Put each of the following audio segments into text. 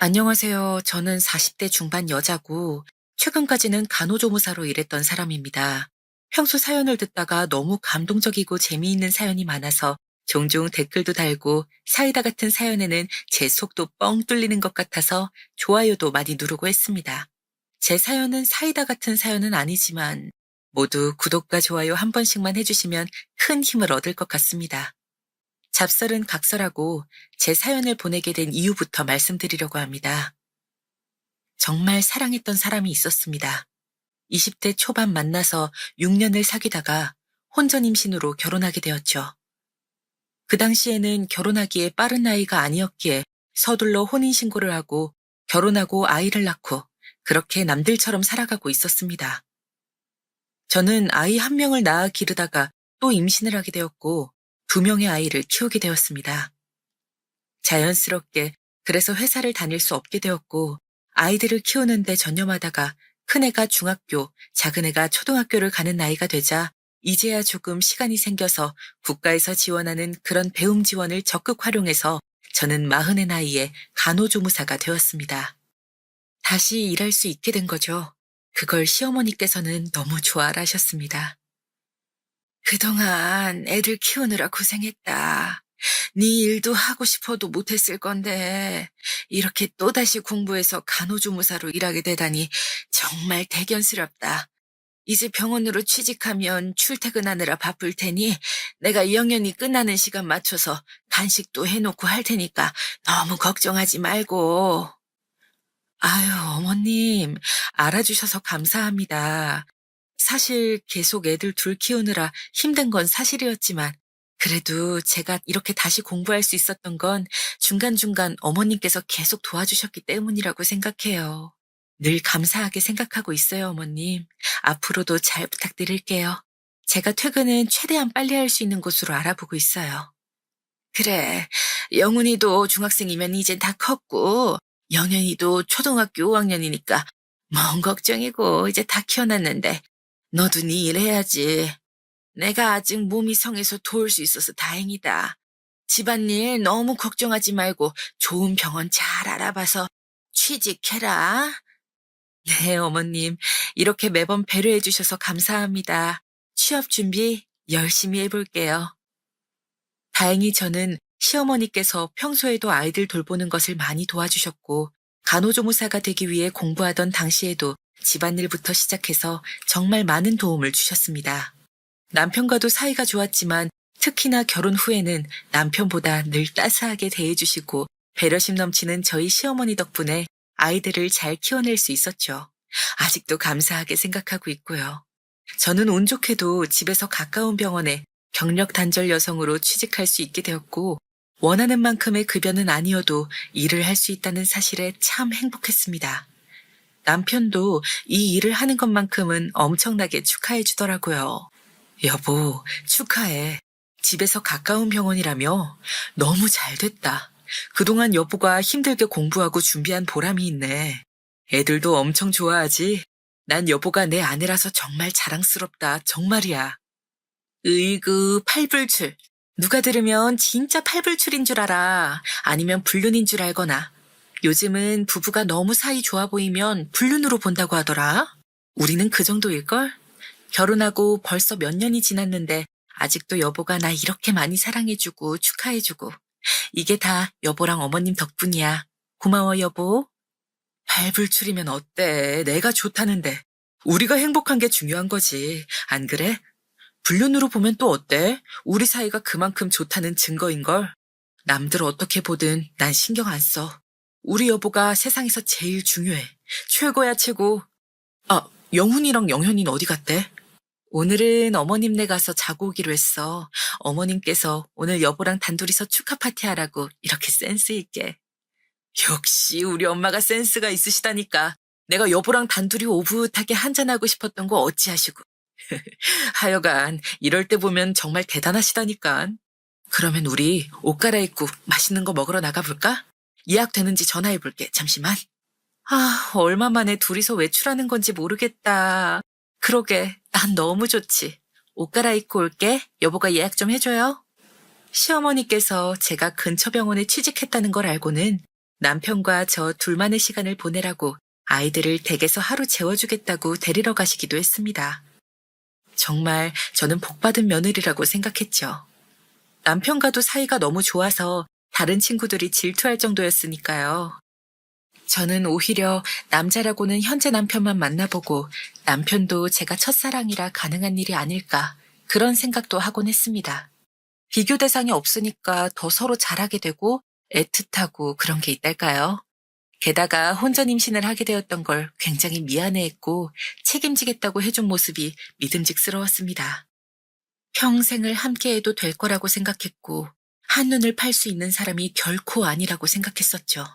안녕하세요. 저는 40대 중반 여자고 최근까지는 간호조무사로 일했던 사람입니다. 평소 사연을 듣다가 너무 감동적이고 재미있는 사연이 많아서 종종 댓글도 달고 사이다 같은 사연에는 제 속도 뻥 뚫리는 것 같아서 좋아요도 많이 누르고 했습니다. 제 사연은 사이다 같은 사연은 아니지만 모두 구독과 좋아요 한 번씩만 해주시면 큰 힘을 얻을 것 같습니다. 잡설은 각설하고 제 사연을 보내게 된 이유부터 말씀드리려고 합니다. 정말 사랑했던 사람이 있었습니다. 20대 초반 만나서 6년을 사귀다가 혼전 임신으로 결혼하게 되었죠. 그 당시에는 결혼하기에 빠른 나이가 아니었기에 서둘러 혼인신고를 하고 결혼하고 아이를 낳고 그렇게 남들처럼 살아가고 있었습니다. 저는 아이 한 명을 낳아 기르다가 또 임신을 하게 되었고 2명의 아이를 키우게 되었습니다. 자연스럽게 그래서 회사를 다닐 수 없게 되었고 아이들을 키우는데 전념하다가 큰애가 중학교, 작은애가 초등학교를 가는 나이가 되자 이제야 조금 시간이 생겨서 국가에서 지원하는 그런 배움 지원을 적극 활용해서 저는 40의 나이에 간호조무사가 되었습니다. 다시 일할 수 있게 된 거죠. 그걸 시어머니께서는 너무 좋아라 하셨습니다. 그동안 애들 키우느라 고생했다. 네 일도 하고 싶어도 못했을 건데 이렇게 또다시 공부해서 간호조무사로 일하게 되다니 정말 대견스럽다. 이제 병원으로 취직하면 출퇴근하느라 바쁠 테니 내가 영연히 끝나는 시간 맞춰서 간식도 해놓고 할 테니까 너무 걱정하지 말고. 아유, 어머님, 알아주셔서 감사합니다. 사실 계속 애들 둘 키우느라 힘든 건 사실이었지만 그래도 제가 이렇게 다시 공부할 수 있었던 건 중간중간 어머님께서 계속 도와주셨기 때문이라고 생각해요. 늘 감사하게 생각하고 있어요, 어머님. 앞으로도 잘 부탁드릴게요. 제가 퇴근은 최대한 빨리 할 수 있는 곳으로 알아보고 있어요. 그래, 영훈이도 중학생이면 이젠 다 컸고, 영현이도 초등학교 5학년이니까 뭔 걱정이고 이제 다 키워놨는데 너도 네 일 해야지. 내가 아직 몸이 성해서 도울 수 있어서 다행이다. 집안일 너무 걱정하지 말고 좋은 병원 잘 알아봐서 취직해라. 네, 어머님. 이렇게 매번 배려해 주셔서 감사합니다. 취업 준비 열심히 해볼게요. 다행히 저는 시어머니께서 평소에도 아이들 돌보는 것을 많이 도와주셨고 간호조무사가 되기 위해 공부하던 당시에도 집안일부터 시작해서 정말 많은 도움을 주셨습니다. 남편과도 사이가 좋았지만 특히나 결혼 후에는 남편보다 늘 따스하게 대해주시고 배려심 넘치는 저희 시어머니 덕분에 아이들을 잘 키워낼 수 있었죠. 아직도 감사하게 생각하고 있고요. 저는 운 좋게도 집에서 가까운 병원에 경력 단절 여성으로 취직할 수 있게 되었고 원하는 만큼의 급여는 아니어도 일을 할 수 있다는 사실에 참 행복했습니다. 남편도 이 일을 하는 것만큼은 엄청나게 축하해 주더라고요. 여보, 축하해. 집에서 가까운 병원이라며? 너무 잘 됐다. 그동안 여보가 힘들게 공부하고 준비한 보람이 있네. 애들도 엄청 좋아하지? 난 여보가 내 아내라서 정말 자랑스럽다. 정말이야. 으이그, 팔불출. 누가 들으면 진짜 팔불출인 줄 알아. 아니면 불륜인 줄 알거나. 요즘은 부부가 너무 사이 좋아 보이면 불륜으로 본다고 하더라. 우리는 그 정도일걸? 결혼하고 벌써 몇 년이 지났는데 아직도 여보가 나 이렇게 많이 사랑해주고 축하해주고. 이게 다 여보랑 어머님 덕분이야. 고마워, 여보. 발불출이면 어때? 내가 좋다는데. 우리가 행복한 게 중요한 거지. 안 그래? 불륜으로 보면 또 어때? 우리 사이가 그만큼 좋다는 증거인걸. 남들 어떻게 보든 난 신경 안 써. 우리 여보가 세상에서 제일 중요해. 최고야, 최고. 아, 영훈이랑 영현이는 어디 갔대? 오늘은 어머님네 가서 자고 오기로 했어. 어머님께서 오늘 여보랑 단둘이서 축하 파티 하라고 이렇게 센스 있게. 역시 우리 엄마가 센스가 있으시다니까. 내가 여보랑 단둘이 오붓하게 한잔하고 싶었던 거 어찌하시고. 하여간 이럴 때 보면 정말 대단하시다니까. 그러면 우리 옷 갈아입고 맛있는 거 먹으러 나가볼까? 예약되는지 전화해볼게. 잠시만. 아, 얼마 만에 둘이서 외출하는 건지 모르겠다. 그러게, 난 너무 좋지. 옷 갈아입고 올게. 여보가 예약 좀 해줘요. 시어머니께서 제가 근처 병원에 취직했다는 걸 알고는 남편과 저 둘만의 시간을 보내라고 아이들을 댁에서 하루 재워주겠다고 데리러 가시기도 했습니다. 정말 저는 복받은 며느리라고 생각했죠. 남편과도 사이가 너무 좋아서 다른 친구들이 질투할 정도였으니까요. 저는 오히려 남자라고는 현재 남편만 만나보고 남편도 제가 첫사랑이라 가능한 일이 아닐까 그런 생각도 하곤 했습니다. 비교 대상이 없으니까 더 서로 잘하게 되고 애틋하고 그런 게 있달까요? 게다가 혼전 임신을 하게 되었던 걸 굉장히 미안해했고 책임지겠다고 해준 모습이 믿음직스러웠습니다. 평생을 함께해도 될 거라고 생각했고 한눈을 팔 수 있는 사람이 결코 아니라고 생각했었죠.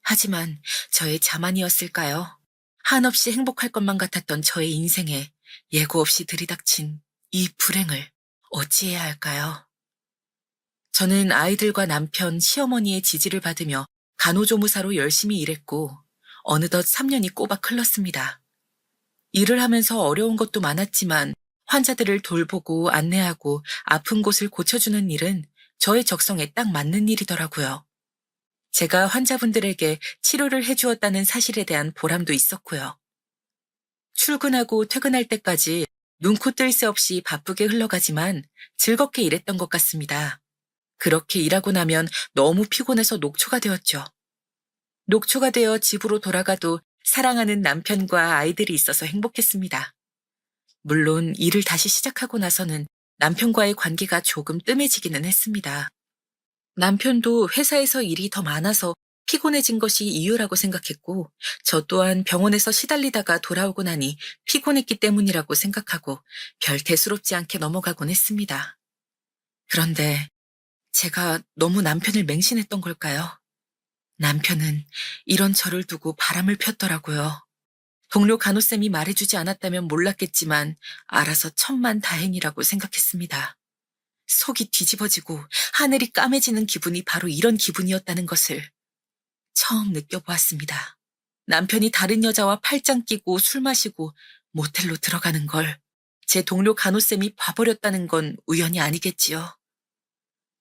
하지만 저의 자만이었을까요? 한없이 행복할 것만 같았던 저의 인생에 예고 없이 들이닥친 이 불행을 어찌해야 할까요? 저는 아이들과 남편, 시어머니의 지지를 받으며 간호조무사로 열심히 일했고 어느덧 3년이 꼬박 흘렀습니다. 일을 하면서 어려운 것도 많았지만 환자들을 돌보고 안내하고 아픈 곳을 고쳐주는 일은 저의 적성에 딱 맞는 일이더라고요. 제가 환자분들에게 치료를 해주었다는 사실에 대한 보람도 있었고요. 출근하고 퇴근할 때까지 눈코 뜰 새 없이 바쁘게 흘러가지만 즐겁게 일했던 것 같습니다. 그렇게 일하고 나면 너무 피곤해서 녹초가 되었죠. 녹초가 되어 집으로 돌아가도 사랑하는 남편과 아이들이 있어서 행복했습니다. 물론 일을 다시 시작하고 나서는 남편과의 관계가 조금 뜸해지기는 했습니다. 남편도 회사에서 일이 더 많아서 피곤해진 것이 이유라고 생각했고, 저 또한 병원에서 시달리다가 돌아오고 나니 피곤했기 때문이라고 생각하고 별 대수롭지 않게 넘어가곤 했습니다. 그런데 제가 너무 남편을 맹신했던 걸까요? 남편은 이런 저를 두고 바람을 폈더라고요. 동료 간호쌤이 말해주지 않았다면 몰랐겠지만 알아서 천만다행이라고 생각했습니다. 속이 뒤집어지고 하늘이 까매지는 기분이 바로 이런 기분이었다는 것을 처음 느껴보았습니다. 남편이 다른 여자와 팔짱 끼고 술 마시고 모텔로 들어가는 걸 제 동료 간호쌤이 봐버렸다는 건 우연이 아니겠지요.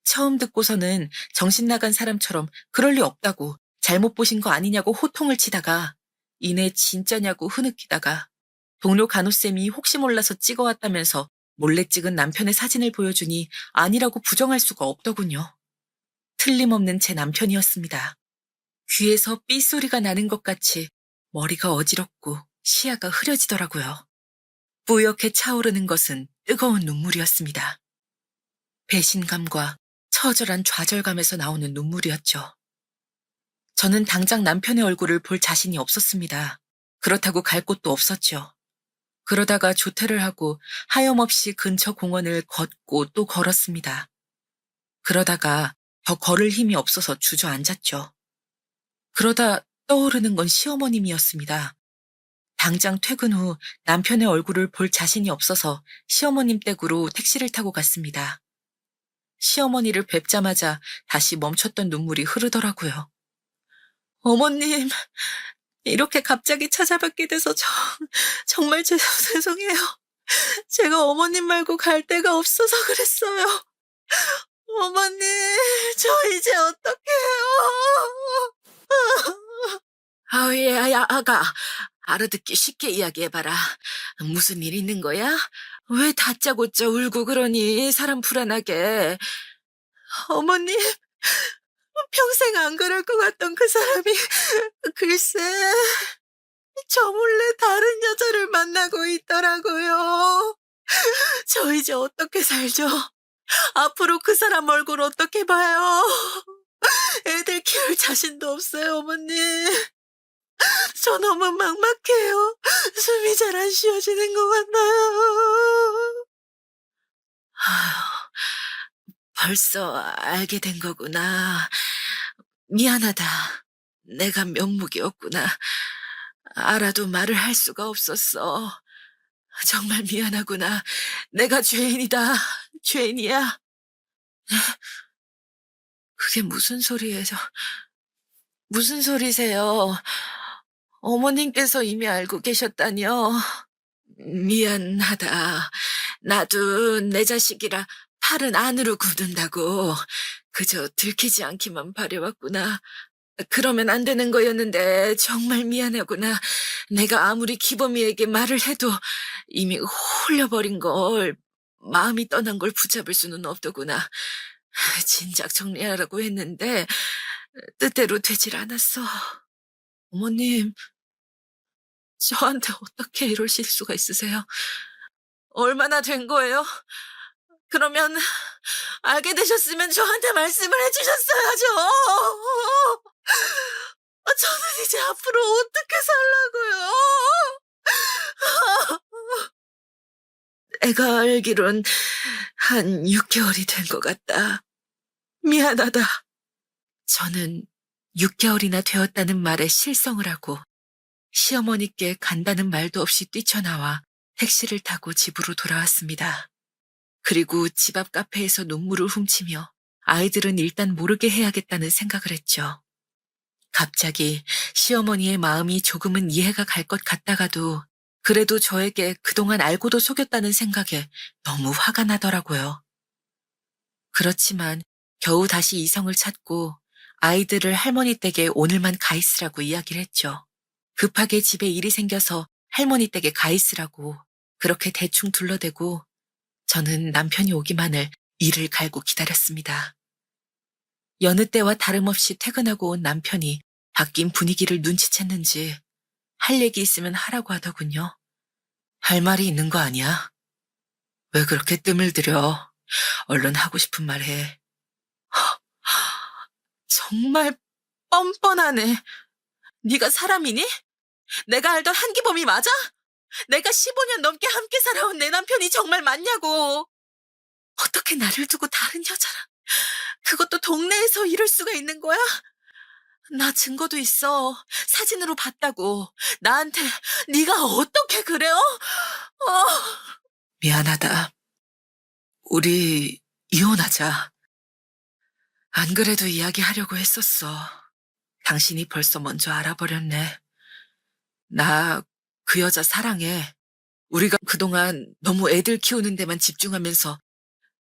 처음 듣고서는 정신 나간 사람처럼 그럴 리 없다고 잘못 보신 거 아니냐고 호통을 치다가 이내 진짜냐고 흐느끼다가 동료 간호쌤이 혹시 몰라서 찍어왔다면서 몰래 찍은 남편의 사진을 보여주니 아니라고 부정할 수가 없더군요. 틀림없는 제 남편이었습니다. 귀에서 삐소리가 나는 것 같이 머리가 어지럽고 시야가 흐려지더라고요. 뿌옇게 차오르는 것은 뜨거운 눈물이었습니다. 배신감과 처절한 좌절감에서 나오는 눈물이었죠. 저는 당장 남편의 얼굴을 볼 자신이 없었습니다. 그렇다고 갈 곳도 없었죠. 그러다가 조퇴를 하고 하염없이 근처 공원을 걷고 또 걸었습니다. 그러다가 더 걸을 힘이 없어서 주저앉았죠. 그러다 떠오르는 건 시어머님이었습니다. 당장 퇴근 후 남편의 얼굴을 볼 자신이 없어서 시어머님 댁으로 택시를 타고 갔습니다. 시어머니를 뵙자마자 다시 멈췄던 눈물이 흐르더라고요. 어머님, 이렇게 갑자기 찾아뵙게 돼서 정말 죄송해요. 제가 어머님 말고 갈 데가 없어서 그랬어요. 어머님, 저 이제 어떡해요? 아가, 알아듣기 쉽게 이야기해봐라. 무슨 일 있는 거야? 왜 다짜고짜 울고 그러니, 사람 불안하게. 어머님, 평생 안 그럴 것 같던 그 사람이, 글쎄, 저 몰래 다른 여자를 만나고 있더라고요. 저 이제 어떻게 살죠? 앞으로 그 사람 얼굴 어떻게 봐요? 애들 키울 자신도 없어요, 어머님. 저 너무 막막해요. 숨이 잘 안 쉬어지는 것 같아요. 아휴, 벌써 알게 된 거구나. 미안하다. 내가 면목이었구나. 알아도 말을 할 수가 없었어. 정말 미안하구나. 내가 죄인이다. 죄인이야. 그게 무슨 소리세요? 어머님께서 이미 알고 계셨다니요. 미안하다. 나도 내 자식이라 팔은 안으로 굳는다고 그저 들키지 않기만 바래왔구나. 그러면 안 되는 거였는데 정말 미안하구나. 내가 아무리 기범이에게 말을 해도 이미 홀려버린 걸, 마음이 떠난 걸 붙잡을 수는 없더구나. 진작 정리하라고 했는데 뜻대로 되질 않았어. 어머님, 저한테 어떻게 이러실 수가 있으세요? 얼마나 된 거예요? 그러면 알게 되셨으면 저한테 말씀을 해주셨어야죠. 저는 이제 앞으로 어떻게 살라고요? 애가 알기론 한 6개월이 된 것 같다. 미안하다. 저는 6개월이나 되었다는 말에 실성을 하고 시어머니께 간다는 말도 없이 뛰쳐나와 택시를 타고 집으로 돌아왔습니다. 그리고 집 앞 카페에서 눈물을 훔치며 아이들은 일단 모르게 해야겠다는 생각을 했죠. 갑자기 시어머니의 마음이 조금은 이해가 갈 것 같다가도 그래도 저에게 그동안 알고도 속였다는 생각에 너무 화가 나더라고요. 그렇지만 겨우 다시 이성을 찾고 아이들을 할머니 댁에 오늘만 가 있으라고 이야기를 했죠. 급하게 집에 일이 생겨서 할머니 댁에 가 있으라고 그렇게 대충 둘러대고 저는 남편이 오기만을 이를 갈고 기다렸습니다. 여느 때와 다름없이 퇴근하고 온 남편이 바뀐 분위기를 눈치챘는지 할 얘기 있으면 하라고 하더군요. 할 말이 있는 거 아니야? 왜 그렇게 뜸을 들여? 얼른 하고 싶은 말 해. 정말 뻔뻔하네. 네가 사람이니? 내가 알던 한기범이 맞아? 내가 15년 넘게 함께 살아온 내 남편이 정말 맞냐고. 어떻게 나를 두고 다른 여자랑, 그것도 동네에서 이럴 수가 있는 거야? 나 증거도 있어. 사진으로 봤다고. 나한테 네가 어떻게 그래요? 미안하다. 우리 이혼하자. 안 그래도 이야기하려고 했었어. 당신이 벌써 먼저 알아버렸네. 나 그 여자 사랑해. 우리가 그동안 너무 애들 키우는 데만 집중하면서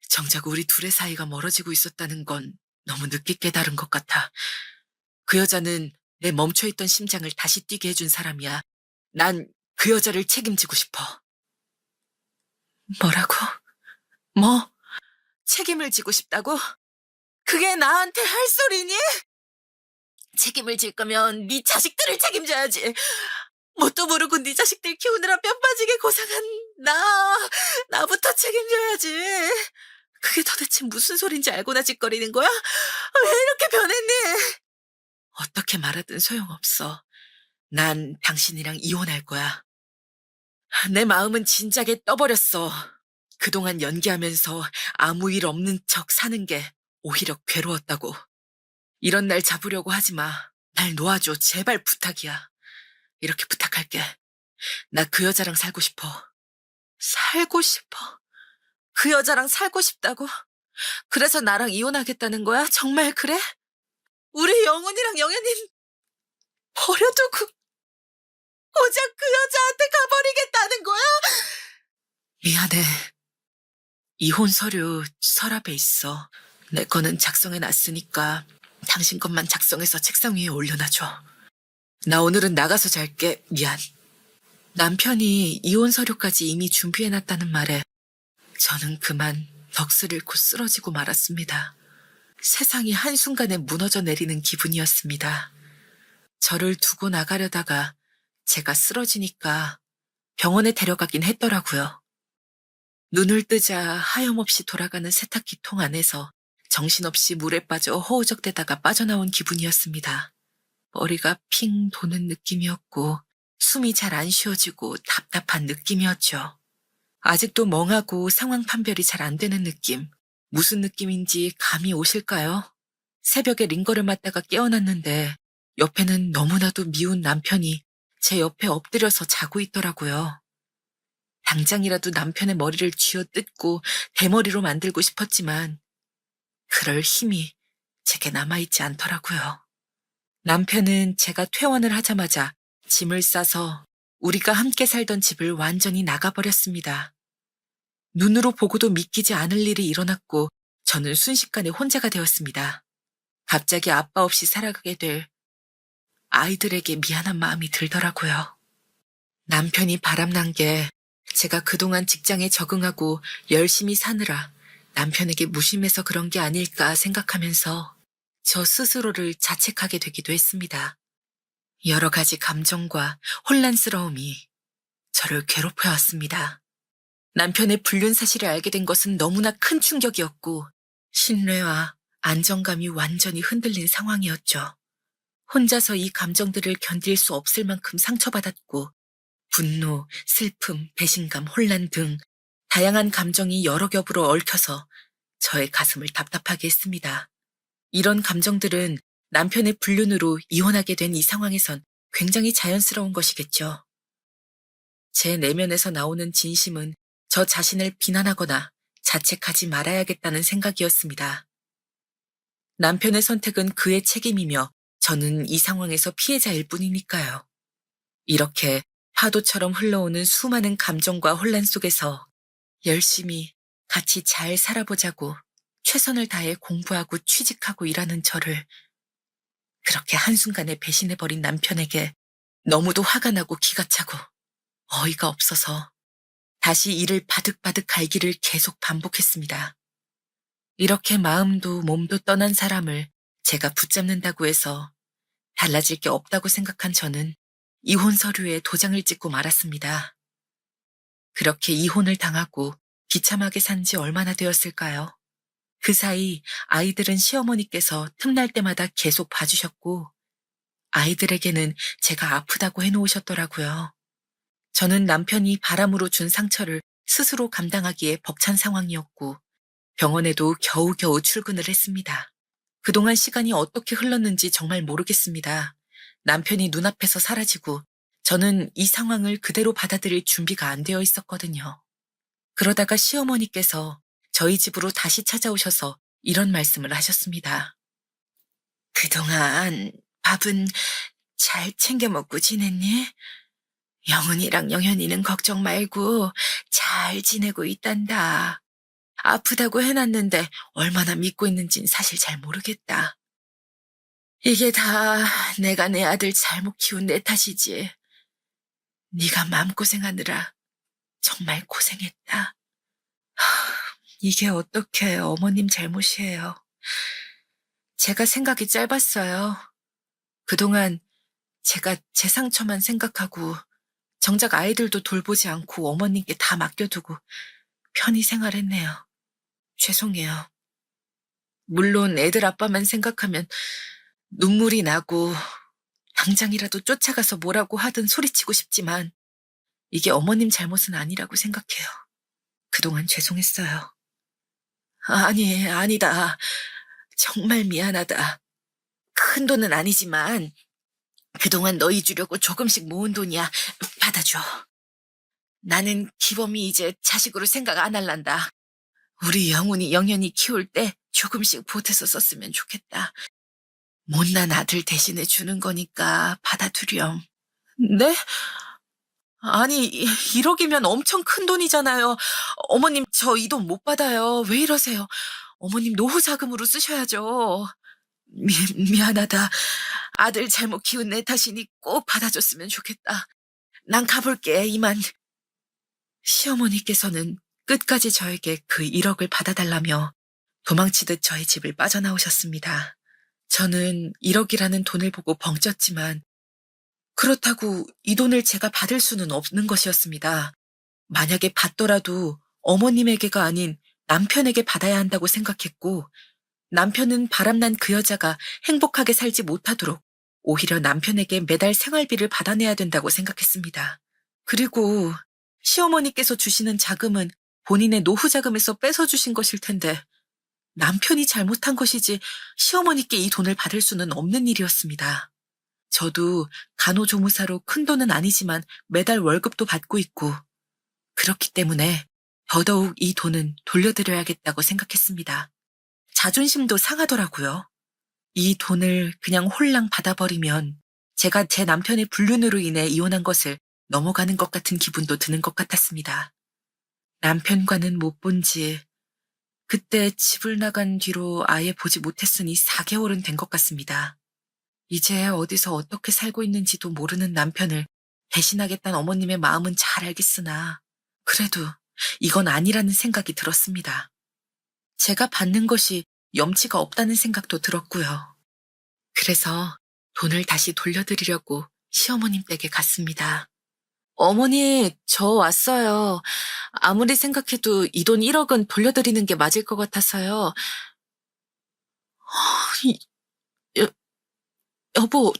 정작 우리 둘의 사이가 멀어지고 있었다는 건 너무 늦게 깨달은 것 같아. 그 여자는 내 멈춰있던 심장을 다시 뛰게 해준 사람이야. 난 그 여자를 책임지고 싶어. 뭐라고? 뭐? 책임을 지고 싶다고? 그게 나한테 할 소리니? 책임을 질 거면 네 자식들을 책임져야지. 뭣도 모르고 네 자식들 키우느라 뼈 빠지게 고생한 나부터 책임져야지. 그게 도대체 무슨 소린지 알고나 짓거리는 거야? 왜 이렇게 변했니? 어떻게 말하든 소용없어. 난 당신이랑 이혼할 거야. 내 마음은 진작에 떠버렸어. 그동안 연기하면서 아무 일 없는 척 사는 게 오히려 괴로웠다고. 이런 날 잡으려고 하지 마. 날 놓아줘. 제발 부탁이야. 이렇게 부탁할게. 나 그 여자랑 살고 싶어. 살고 싶어? 그 여자랑 살고 싶다고? 그래서 나랑 이혼하겠다는 거야? 정말 그래? 우리 영훈이랑 영애님 버려두고 고작 그 여자한테 가버리겠다는 거야? 미안해. 이혼 서류 서랍에 있어. 내 거는 작성해 놨으니까 당신 것만 작성해서 책상 위에 올려놔줘. 나 오늘은 나가서 잘게. 미안. 남편이 이혼 서류까지 이미 준비해놨다는 말에 저는 그만 넋을 잃고 쓰러지고 말았습니다. 세상이 한순간에 무너져 내리는 기분이었습니다. 저를 두고 나가려다가 제가 쓰러지니까 병원에 데려가긴 했더라고요. 눈을 뜨자 하염없이 돌아가는 세탁기통 안에서 정신없이 물에 빠져 허우적대다가 빠져나온 기분이었습니다. 머리가 핑 도는 느낌이었고 숨이 잘 안 쉬어지고 답답한 느낌이었죠. 아직도 멍하고 상황 판별이 잘 안 되는 느낌. 무슨 느낌인지 감이 오실까요? 새벽에 링거를 맞다가 깨어났는데 옆에는 너무나도 미운 남편이 제 옆에 엎드려서 자고 있더라고요. 당장이라도 남편의 머리를 쥐어뜯고 대머리로 만들고 싶었지만 그럴 힘이 제게 남아있지 않더라고요. 남편은 제가 퇴원을 하자마자 짐을 싸서 우리가 함께 살던 집을 완전히 나가버렸습니다. 눈으로 보고도 믿기지 않을 일이 일어났고 저는 순식간에 혼자가 되었습니다. 갑자기 아빠 없이 살아가게 될 아이들에게 미안한 마음이 들더라고요. 남편이 바람난 게 제가 그동안 직장에 적응하고 열심히 사느라 남편에게 무심해서 그런 게 아닐까 생각하면서 저 스스로를 자책하게 되기도 했습니다. 여러 가지 감정과 혼란스러움이 저를 괴롭혀 왔습니다. 남편의 불륜 사실을 알게 된 것은 너무나 큰 충격이었고 신뢰와 안정감이 완전히 흔들린 상황이었죠. 혼자서 이 감정들을 견딜 수 없을 만큼 상처받았고 분노, 슬픔, 배신감, 혼란 등 다양한 감정이 여러 겹으로 얽혀서 저의 가슴을 답답하게 했습니다. 이런 감정들은 남편의 불륜으로 이혼하게 된 이 상황에선 굉장히 자연스러운 것이겠죠. 제 내면에서 나오는 진심은 저 자신을 비난하거나 자책하지 말아야겠다는 생각이었습니다. 남편의 선택은 그의 책임이며 저는 이 상황에서 피해자일 뿐이니까요. 이렇게 파도처럼 흘러오는 수많은 감정과 혼란 속에서 열심히 같이 잘 살아보자고 최선을 다해 공부하고 취직하고 일하는 저를 그렇게 한순간에 배신해버린 남편에게 너무도 화가 나고 기가 차고 어이가 없어서 다시 이를 바득바득 갈기를 계속 반복했습니다. 이렇게 마음도 몸도 떠난 사람을 제가 붙잡는다고 해서 달라질 게 없다고 생각한 저는 이혼 서류에 도장을 찍고 말았습니다. 그렇게 이혼을 당하고 비참하게 산 지 얼마나 되었을까요? 그 사이 아이들은 시어머니께서 틈날 때마다 계속 봐주셨고 아이들에게는 제가 아프다고 해놓으셨더라고요. 저는 남편이 바람으로 준 상처를 스스로 감당하기에 벅찬 상황이었고 병원에도 겨우겨우 출근을 했습니다. 그동안 시간이 어떻게 흘렀는지 정말 모르겠습니다. 남편이 눈앞에서 사라지고 저는 이 상황을 그대로 받아들일 준비가 안 되어 있었거든요. 그러다가 시어머니께서 저희 집으로 다시 찾아오셔서 이런 말씀을 하셨습니다. 그동안 밥은 잘 챙겨 먹고 지냈니? 영은이랑 영현이는 걱정 말고 잘 지내고 있단다. 아프다고 해놨는데 얼마나 믿고 있는진 사실 잘 모르겠다. 이게 다 내가 내 아들 잘못 키운 내 탓이지. 네가 마음고생하느라 정말 고생했다. 이게 어떻게 어머님 잘못이에요. 제가 생각이 짧았어요. 그동안 제가 제 상처만 생각하고 정작 아이들도 돌보지 않고 어머님께 다 맡겨두고 편히 생활했네요. 죄송해요. 물론 애들 아빠만 생각하면 눈물이 나고 당장이라도 쫓아가서 뭐라고 하든 소리치고 싶지만 이게 어머님 잘못은 아니라고 생각해요. 그동안 죄송했어요. 아니, 아니다. 정말 미안하다. 큰 돈은 아니지만 그동안 너희 주려고 조금씩 모은 돈이야. 받아줘. 나는 기범이 이제 자식으로 생각 안 할란다. 우리 영훈이 영현이 키울 때 조금씩 보태서 썼으면 좋겠다. 못난 아들 대신에 주는 거니까 받아두렴. 네? 아니, 1억이면 엄청 큰 돈이잖아요. 어머님, 저 이 돈 못 받아요. 왜 이러세요? 어머님 노후 자금으로 쓰셔야죠. 미안하다. 아들 잘못 키운 내 탓이니 꼭 받아줬으면 좋겠다. 난 가볼게, 이만. 시어머니께서는 끝까지 저에게 그 1억을 받아달라며 도망치듯 저희 집을 빠져나오셨습니다. 저는 1억이라는 돈을 보고 벙쪘지만 그렇다고 이 돈을 제가 받을 수는 없는 것이었습니다. 만약에 받더라도 어머님에게가 아닌 남편에게 받아야 한다고 생각했고 남편은 바람난 그 여자가 행복하게 살지 못하도록 오히려 남편에게 매달 생활비를 받아내야 된다고 생각했습니다. 그리고 시어머니께서 주시는 자금은 본인의 노후 자금에서 뺏어주신 것일 텐데 남편이 잘못한 것이지 시어머니께 이 돈을 받을 수는 없는 일이었습니다. 저도 간호조무사로 큰 돈은 아니지만 매달 월급도 받고 있고 그렇기 때문에 더더욱 이 돈은 돌려드려야겠다고 생각했습니다. 자존심도 상하더라고요. 이 돈을 그냥 홀랑 받아버리면 제가 제 남편의 불륜으로 인해 이혼한 것을 넘어가는 것 같은 기분도 드는 것 같았습니다. 남편과는 못 본 지 그때 집을 나간 뒤로 아예 보지 못했으니 4개월은 된 것 같습니다. 이제 어디서 어떻게 살고 있는지도 모르는 남편을 대신하겠다는 어머님의 마음은 잘 알겠으나 그래도 이건 아니라는 생각이 들었습니다. 제가 받는 것이 염치가 없다는 생각도 들었고요. 그래서 돈을 다시 돌려드리려고 시어머님 댁에 갔습니다. 어머니, 저 왔어요. 아무리 생각해도 이 돈 1억은 돌려드리는 게 맞을 것 같아서요. 이- 여, 여보,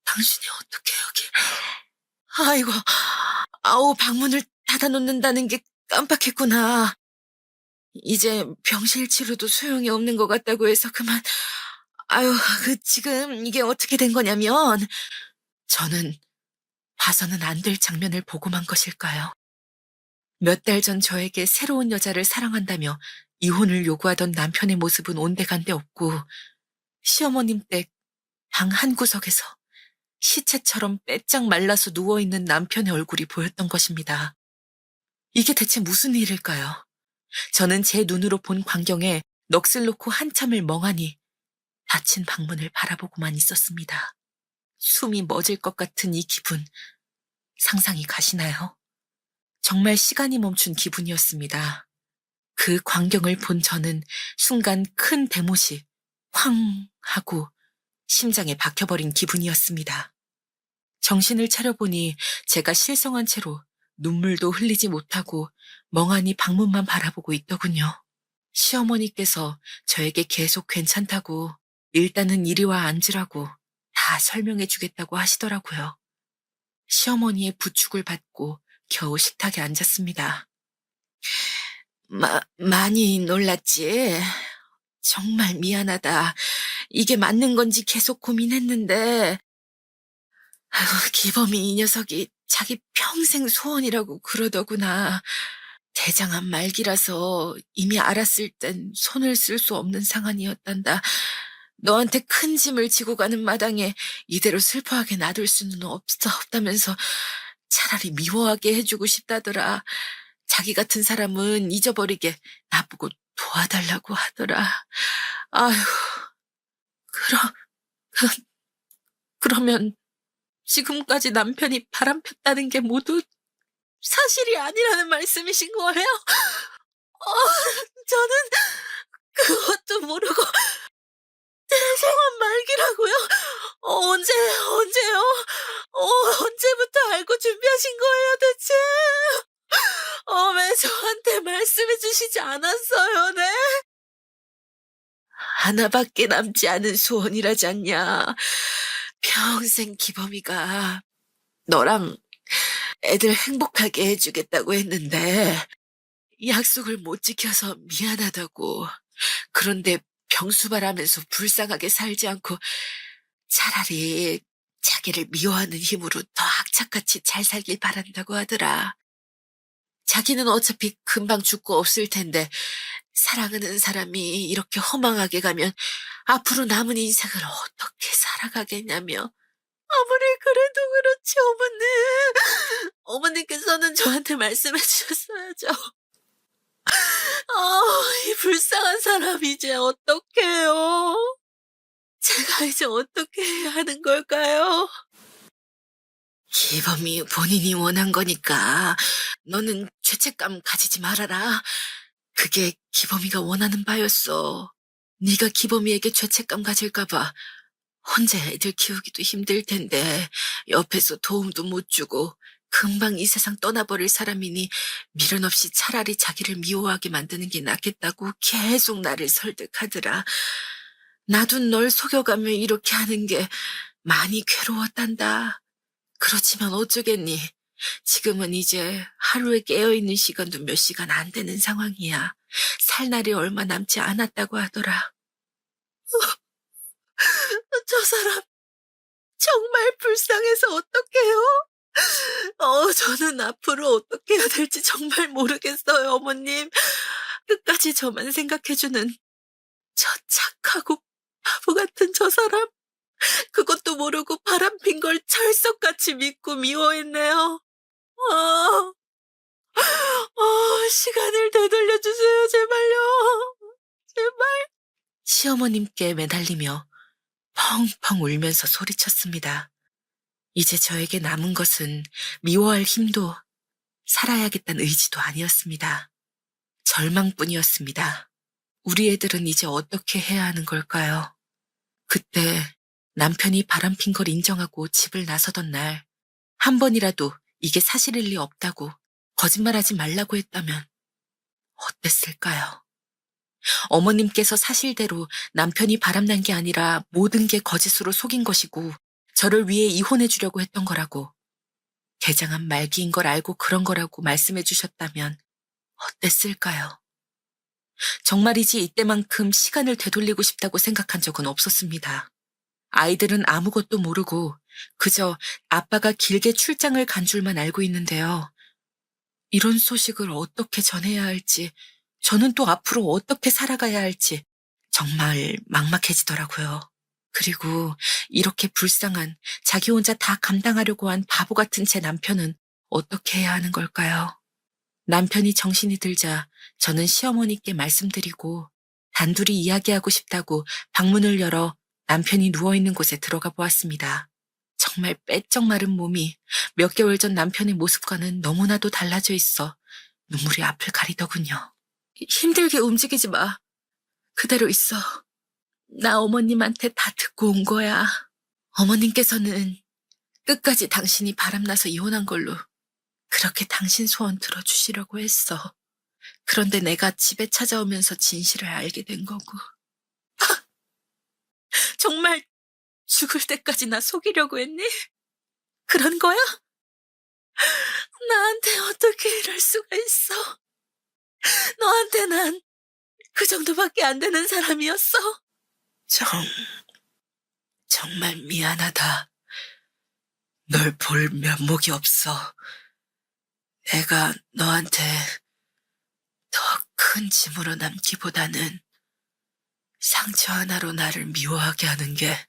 당신이 어떻게 여기? 아이고, 아우, 방문을 닫아놓는다는 게 깜빡했구나. 이제 병실 치료도 소용이 없는 것 같다고 해서 그만. 아유, 지금 이게 어떻게 된 거냐면, 저는 봐서는 안 될 장면을 보고만 것일까요? 몇 달 전 저에게 새로운 여자를 사랑한다며 이혼을 요구하던 남편의 모습은 온데간데 없고, 시어머님 댁 방 한 구석에서 시체처럼 빼짝 말라서 누워있는 남편의 얼굴이 보였던 것입니다. 이게 대체 무슨 일일까요? 저는 제 눈으로 본 광경에 넋을 놓고 한참을 멍하니 닫힌 방문을 바라보고만 있었습니다. 숨이 멎을 것 같은 이 기분, 상상이 가시나요? 정말 시간이 멈춘 기분이었습니다. 그 광경을 본 저는 순간 큰 대못이 쾅 하고 심장에 박혀버린 기분이었습니다. 정신을 차려보니 제가 실성한 채로 눈물도 흘리지 못하고 멍하니 방문만 바라보고 있더군요. 시어머니께서 저에게 계속 괜찮다고 일단은 이리 와 앉으라고 다 설명해 주겠다고 하시더라고요. 시어머니의 부축을 받고 겨우 식탁에 앉았습니다. 많이 놀랐지? 정말 미안하다. 이게 맞는 건지 계속 고민했는데, 아유, 기범이 이 녀석이 자기 평생 소원이라고 그러더구나. 대장암 말기라서 이미 알았을 땐 손을 쓸 수 없는 상황이었단다. 너한테 큰 짐을 지고 가는 마당에 이대로 슬퍼하게 놔둘 수는 없다면서 차라리 미워하게 해주고 싶다더라. 자기 같은 사람은 잊어버리게 나보고 도와달라고 하더라. 아휴, 그럼, 그, 그러면 지금까지 남편이 바람폈다는 게 모두 사실이 아니라는 말씀이신 거예요? 저는 그것도 모르고 대성한 말기라고요? 언제요? 언제부터 알고 준비하신 거예요, 대체? 왜 저한테 말씀해 주시지 않았어요, 네? 하나밖에 남지 않은 소원이라지 않냐. 평생 기범이가 너랑 애들 행복하게 해주겠다고 했는데 약속을 못 지켜서 미안하다고. 그런데 병수발하면서 불쌍하게 살지 않고 차라리 자기를 미워하는 힘으로 더 악착같이 잘 살길 바란다고 하더라. 자기는 어차피 금방 죽고 없을 텐데 사랑하는 사람이 이렇게 허망하게 가면 앞으로 남은 인생을 어떻게 살아가겠냐며. 아무리 그래도 그렇지, 어머님. 어머님께서는 저한테 말씀해 주셨어야죠. 이 불쌍한 사람 이제 어떡해요? 제가 이제 어떻게 해야 하는 걸까요? 기범이 본인이 원한 거니까 너는 죄책감 가지지 말아라. 그게 기범이가 원하는 바였어. 네가 기범이에게 죄책감 가질까 봐 혼자 애들 키우기도 힘들 텐데 옆에서 도움도 못 주고 금방 이 세상 떠나버릴 사람이니 미련 없이 차라리 자기를 미워하게 만드는 게 낫겠다고 계속 나를 설득하더라. 나도 널 속여가며 이렇게 하는 게 많이 괴로웠단다. 그렇지만 어쩌겠니? 지금은 이제 하루에 깨어있는 시간도 몇 시간 안 되는 상황이야. 살 날이 얼마 남지 않았다고 하더라. 저 사람 정말 불쌍해서 어떡해요? 저는 앞으로 어떻게 해야 될지 정말 모르겠어요, 어머님. 끝까지 저만 생각해주는 저 착하고 바보 같은 저 사람. 그것도 모르고 바람핀 걸 철석같이 믿고 미워했네요. 아, 시간을 되돌려주세요, 제발요. 제발. 시어머님께 매달리며 펑펑 울면서 소리쳤습니다. 이제 저에게 남은 것은 미워할 힘도 살아야겠다는 의지도 아니었습니다. 절망뿐이었습니다. 우리 애들은 이제 어떻게 해야 하는 걸까요? 그때 남편이 바람핀 걸 인정하고 집을 나서던 날, 한 번이라도 이게 사실일 리 없다고 거짓말하지 말라고 했다면 어땠을까요? 어머님께서 사실대로 남편이 바람난 게 아니라 모든 게 거짓으로 속인 것이고 저를 위해 이혼해 주려고 했던 거라고, 개장한 말기인 걸 알고 그런 거라고 말씀해 주셨다면 어땠을까요? 정말이지 이때만큼 시간을 되돌리고 싶다고 생각한 적은 없었습니다. 아이들은 아무것도 모르고 그저 아빠가 길게 출장을 간 줄만 알고 있는데요. 이런 소식을 어떻게 전해야 할지, 저는 또 앞으로 어떻게 살아가야 할지 정말 막막해지더라고요. 그리고 이렇게 불쌍한, 자기 혼자 다 감당하려고 한 바보 같은 제 남편은 어떻게 해야 하는 걸까요? 남편이 정신이 들자 저는 시어머니께 말씀드리고 단둘이 이야기하고 싶다고 방문을 열어 남편이 누워있는 곳에 들어가 보았습니다. 정말 빼쩍 마른 몸이 몇 개월 전 남편의 모습과는 너무나도 달라져 있어 눈물이 앞을 가리더군요. 힘들게 움직이지 마. 그대로 있어. 나 어머님한테 다 듣고 온 거야. 어머님께서는 끝까지 당신이 바람나서 이혼한 걸로 그렇게 당신 소원 들어주시려고 했어. 그런데 내가 집에 찾아오면서 진실을 알게 된 거고. 정말 죽을 때까지 나 속이려고 했니? 그런 거야? 나한테 어떻게 이럴 수가 있어? 너한테 난 그 정도밖에 안 되는 사람이었어? 정말 미안하다. 널 볼 면목이 없어. 내가 너한테 더 큰 짐으로 남기보다는 상처 하나로 나를 미워하게 하는 게,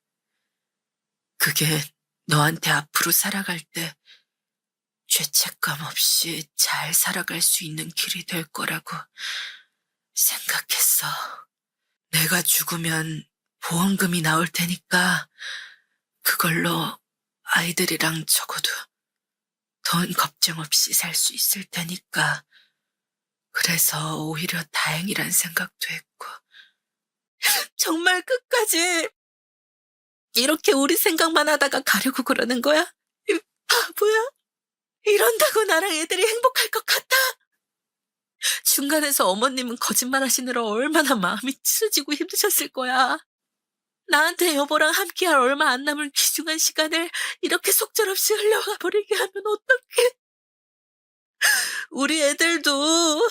그게 너한테 앞으로 살아갈 때 죄책감 없이 잘 살아갈 수 있는 길이 될 거라고 생각했어. 내가 죽으면 보험금이 나올 테니까 그걸로 아이들이랑 적어도 돈 걱정 없이 살 수 있을 테니까. 그래서 오히려 다행이란 생각도 했고. 정말 끝까지 이렇게 우리 생각만 하다가 가려고 그러는 거야? 이 바보야? 이런다고 나랑 애들이 행복할 것 같아? 중간에서 어머님은 거짓말 하시느라 얼마나 마음이 찢어지고 힘드셨을 거야. 나한테 여보랑 함께할 얼마 안 남은 귀중한 시간을 이렇게 속절없이 흘려가 버리게 하면 어떡해? 우리 애들도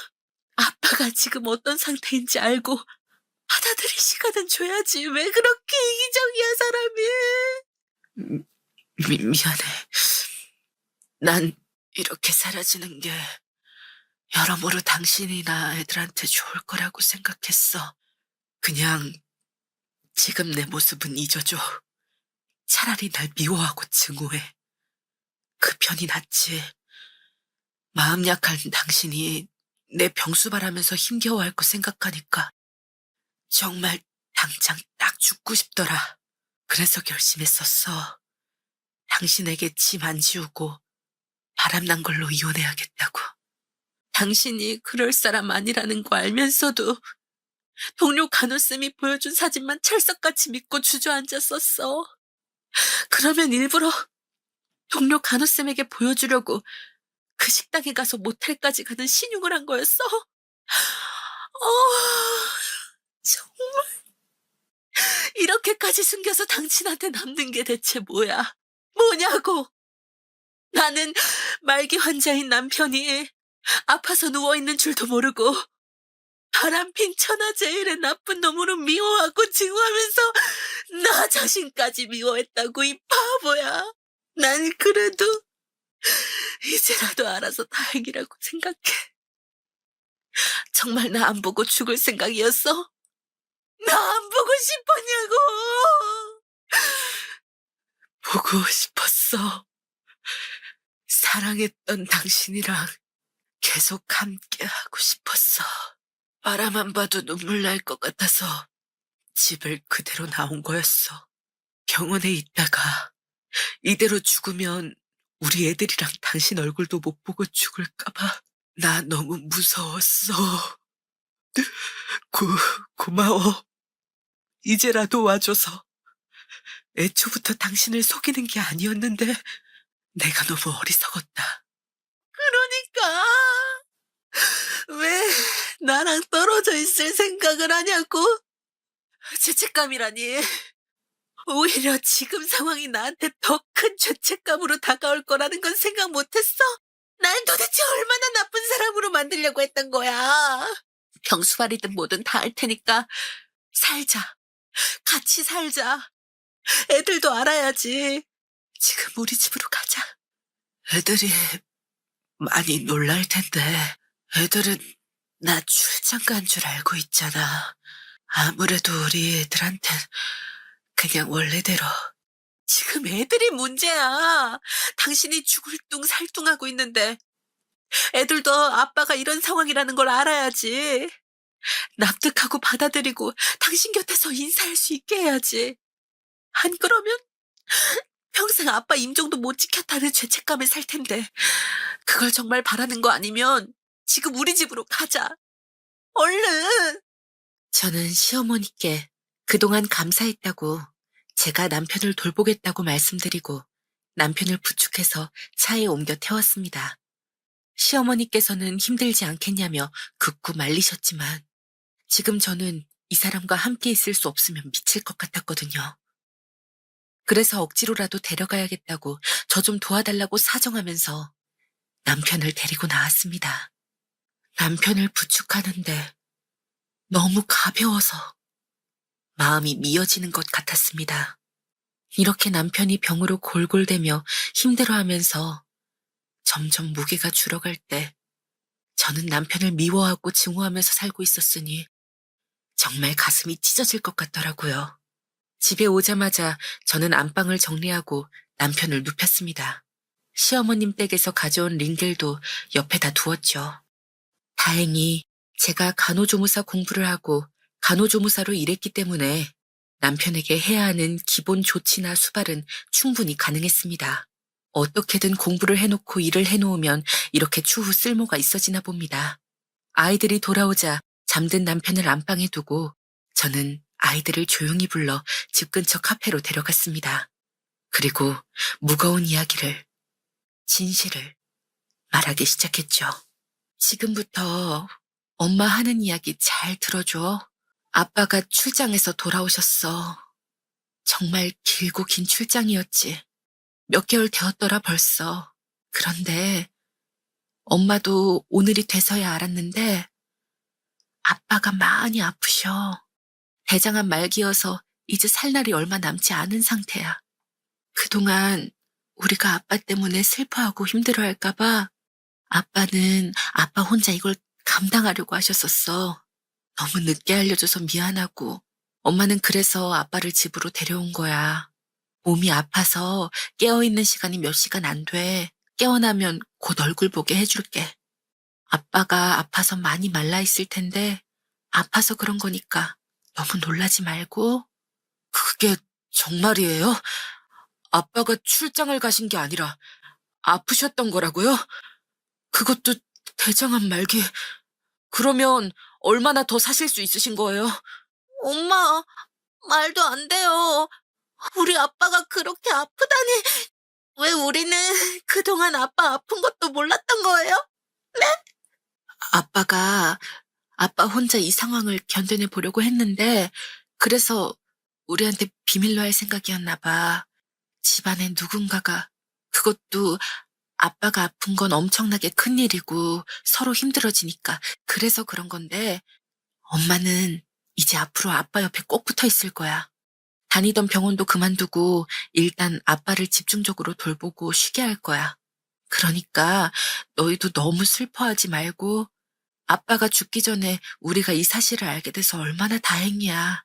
아빠가 지금 어떤 상태인지 알고 받아들일 시간은 줘야지. 왜 그렇게 이기적이야, 사람이? 미안해. 난 이렇게 사라지는 게 여러모로 당신이나 애들한테 좋을 거라고 생각했어. 그냥 지금 내 모습은 잊어줘. 차라리 날 미워하고 증오해. 그 편이 낫지. 마음 약한 당신이 내 병수 바라면서 힘겨워할 거 생각하니까 정말 당장 딱 죽고 싶더라. 그래서 결심했었어. 당신에게 짐 안 지우고 바람난 걸로 이혼해야겠다고. 당신이 그럴 사람 아니라는 거 알면서도 동료 간호쌤이 보여준 사진만 찰석같이 믿고 주저앉았었어. 그러면 일부러 동료 간호쌤에게 보여주려고 그 식당에 가서 모텔까지 가는 신용을 한 거였어? 정말 이렇게까지 숨겨서 당신한테 남는 게 대체 뭐야? 뭐냐고! 나는 말기 환자인 남편이 아파서 누워있는 줄도 모르고 바람핀 천하제일의 나쁜 놈으로 미워하고 증오하면서 나 자신까지 미워했다고, 이 바보야. 난 그래도 이제라도 알아서 다행이라고 생각해. 정말 나 안 보고 죽을 생각이었어? 나 안 보고 싶었냐고! 보고 싶었어. 사랑했던 당신이랑 계속 함께 하고 싶었어. 바라만 봐도 눈물 날 것 같아서 집을 그대로 나온 거였어. 병원에 있다가 이대로 죽으면 우리 애들이랑 당신 얼굴도 못 보고 죽을까봐 나 너무 무서웠어. 고, 고마워. 이제라도 와줘서. 애초부터 당신을 속이는 게 아니었는데 내가 너무 어리석었다. 그러니까 왜 나랑 떨어져 있을 생각을 하냐고? 죄책감이라니. 오히려 지금 상황이 나한테 더 큰 죄책감으로 다가올 거라는 건 생각 못했어? 날 도대체 얼마나 나쁜 사람으로 만들려고 했던 거야? 병수발이든 뭐든 다 할 테니까 살자. 같이 살자. 애들도 알아야지. 지금 우리 집으로 가자. 애들이 많이 놀랄 텐데 애들은 나 출장 간 줄 알고 있잖아. 아무래도 우리 애들한텐 그냥 원래대로. 지금 애들이 문제야. 당신이 죽을 둥 살둥하고 있는데 애들도 아빠가 이런 상황이라는 걸 알아야지. 납득하고 받아들이고 당신 곁에서 인사할 수 있게 해야지. 안 그러면 평생 아빠 임종도 못 지켰다는 죄책감에 살 텐데 그걸 정말 바라는 거 아니면 지금 우리 집으로 가자. 얼른. 저는 시어머니께 그동안 감사했다고 제가 남편을 돌보겠다고 말씀드리고 남편을 부축해서 차에 옮겨 태웠습니다. 시어머니께서는 힘들지 않겠냐며 극구 말리셨지만 지금 저는 이 사람과 함께 있을 수 없으면 미칠 것 같았거든요. 그래서 억지로라도 데려가야겠다고 저 좀 도와달라고 사정하면서 남편을 데리고 나왔습니다. 남편을 부축하는데 너무 가벼워서 마음이 미어지는 것 같았습니다. 이렇게 남편이 병으로 골골대며 힘들어하면서 점점 무게가 줄어갈 때 저는 남편을 미워하고 증오하면서 살고 있었으니 정말 가슴이 찢어질 것 같더라고요. 집에 오자마자 저는 안방을 정리하고 남편을 눕혔습니다. 시어머님 댁에서 가져온 링겔도 옆에다 두었죠. 다행히 제가 간호조무사 공부를 하고 간호조무사로 일했기 때문에 남편에게 해야 하는 기본 조치나 수발은 충분히 가능했습니다. 어떻게든 공부를 해놓고 일을 해놓으면 이렇게 추후 쓸모가 있어지나 봅니다. 아이들이 돌아오자 잠든 남편을 안방에 두고 저는 아이들을 조용히 불러 집 근처 카페로 데려갔습니다. 그리고 무거운 이야기를, 진실을 말하기 시작했죠. 지금부터 엄마 하는 이야기 잘 들어줘. 아빠가 출장에서 돌아오셨어. 정말 길고 긴 출장이었지. 몇 개월 되었더라 벌써. 그런데 엄마도 오늘이 돼서야 알았는데 아빠가 많이 아프셔. 대장암 말기여서 이제 살 날이 얼마 남지 않은 상태야. 그동안 우리가 아빠 때문에 슬퍼하고 힘들어할까봐 아빠는 아빠 혼자 이걸 감당하려고 하셨었어. 너무 늦게 알려줘서 미안하고 엄마는 그래서 아빠를 집으로 데려온 거야. 몸이 아파서 깨어있는 시간이 몇 시간 안 돼. 깨어나면 곧 얼굴 보게 해줄게. 아빠가 아파서 많이 말라있을 텐데 아파서 그런 거니까 너무 놀라지 말고. 그게 정말이에요? 아빠가 출장을 가신 게 아니라 아프셨던 거라고요? 그것도 대장암 말기. 그러면 얼마나 더 사실 수 있으신 거예요? 엄마, 말도 안 돼요. 우리 아빠가 그렇게 아프다니. 왜 우리는 그동안 아빠 아픈 것도 몰랐던 거예요? 아빠 혼자 이 상황을 견뎌내 보려고 했는데 그래서 우리한테 비밀로 할 생각이었나 봐. 집안에 누군가가, 그것도 아빠가 아픈 건 엄청나게 큰일이고 서로 힘들어지니까 그래서 그런 건데 엄마는 이제 앞으로 아빠 옆에 꼭 붙어 있을 거야. 다니던 병원도 그만두고 일단 아빠를 집중적으로 돌보고 쉬게 할 거야. 그러니까 너희도 너무 슬퍼하지 말고 아빠가 죽기 전에 우리가 이 사실을 알게 돼서 얼마나 다행이야.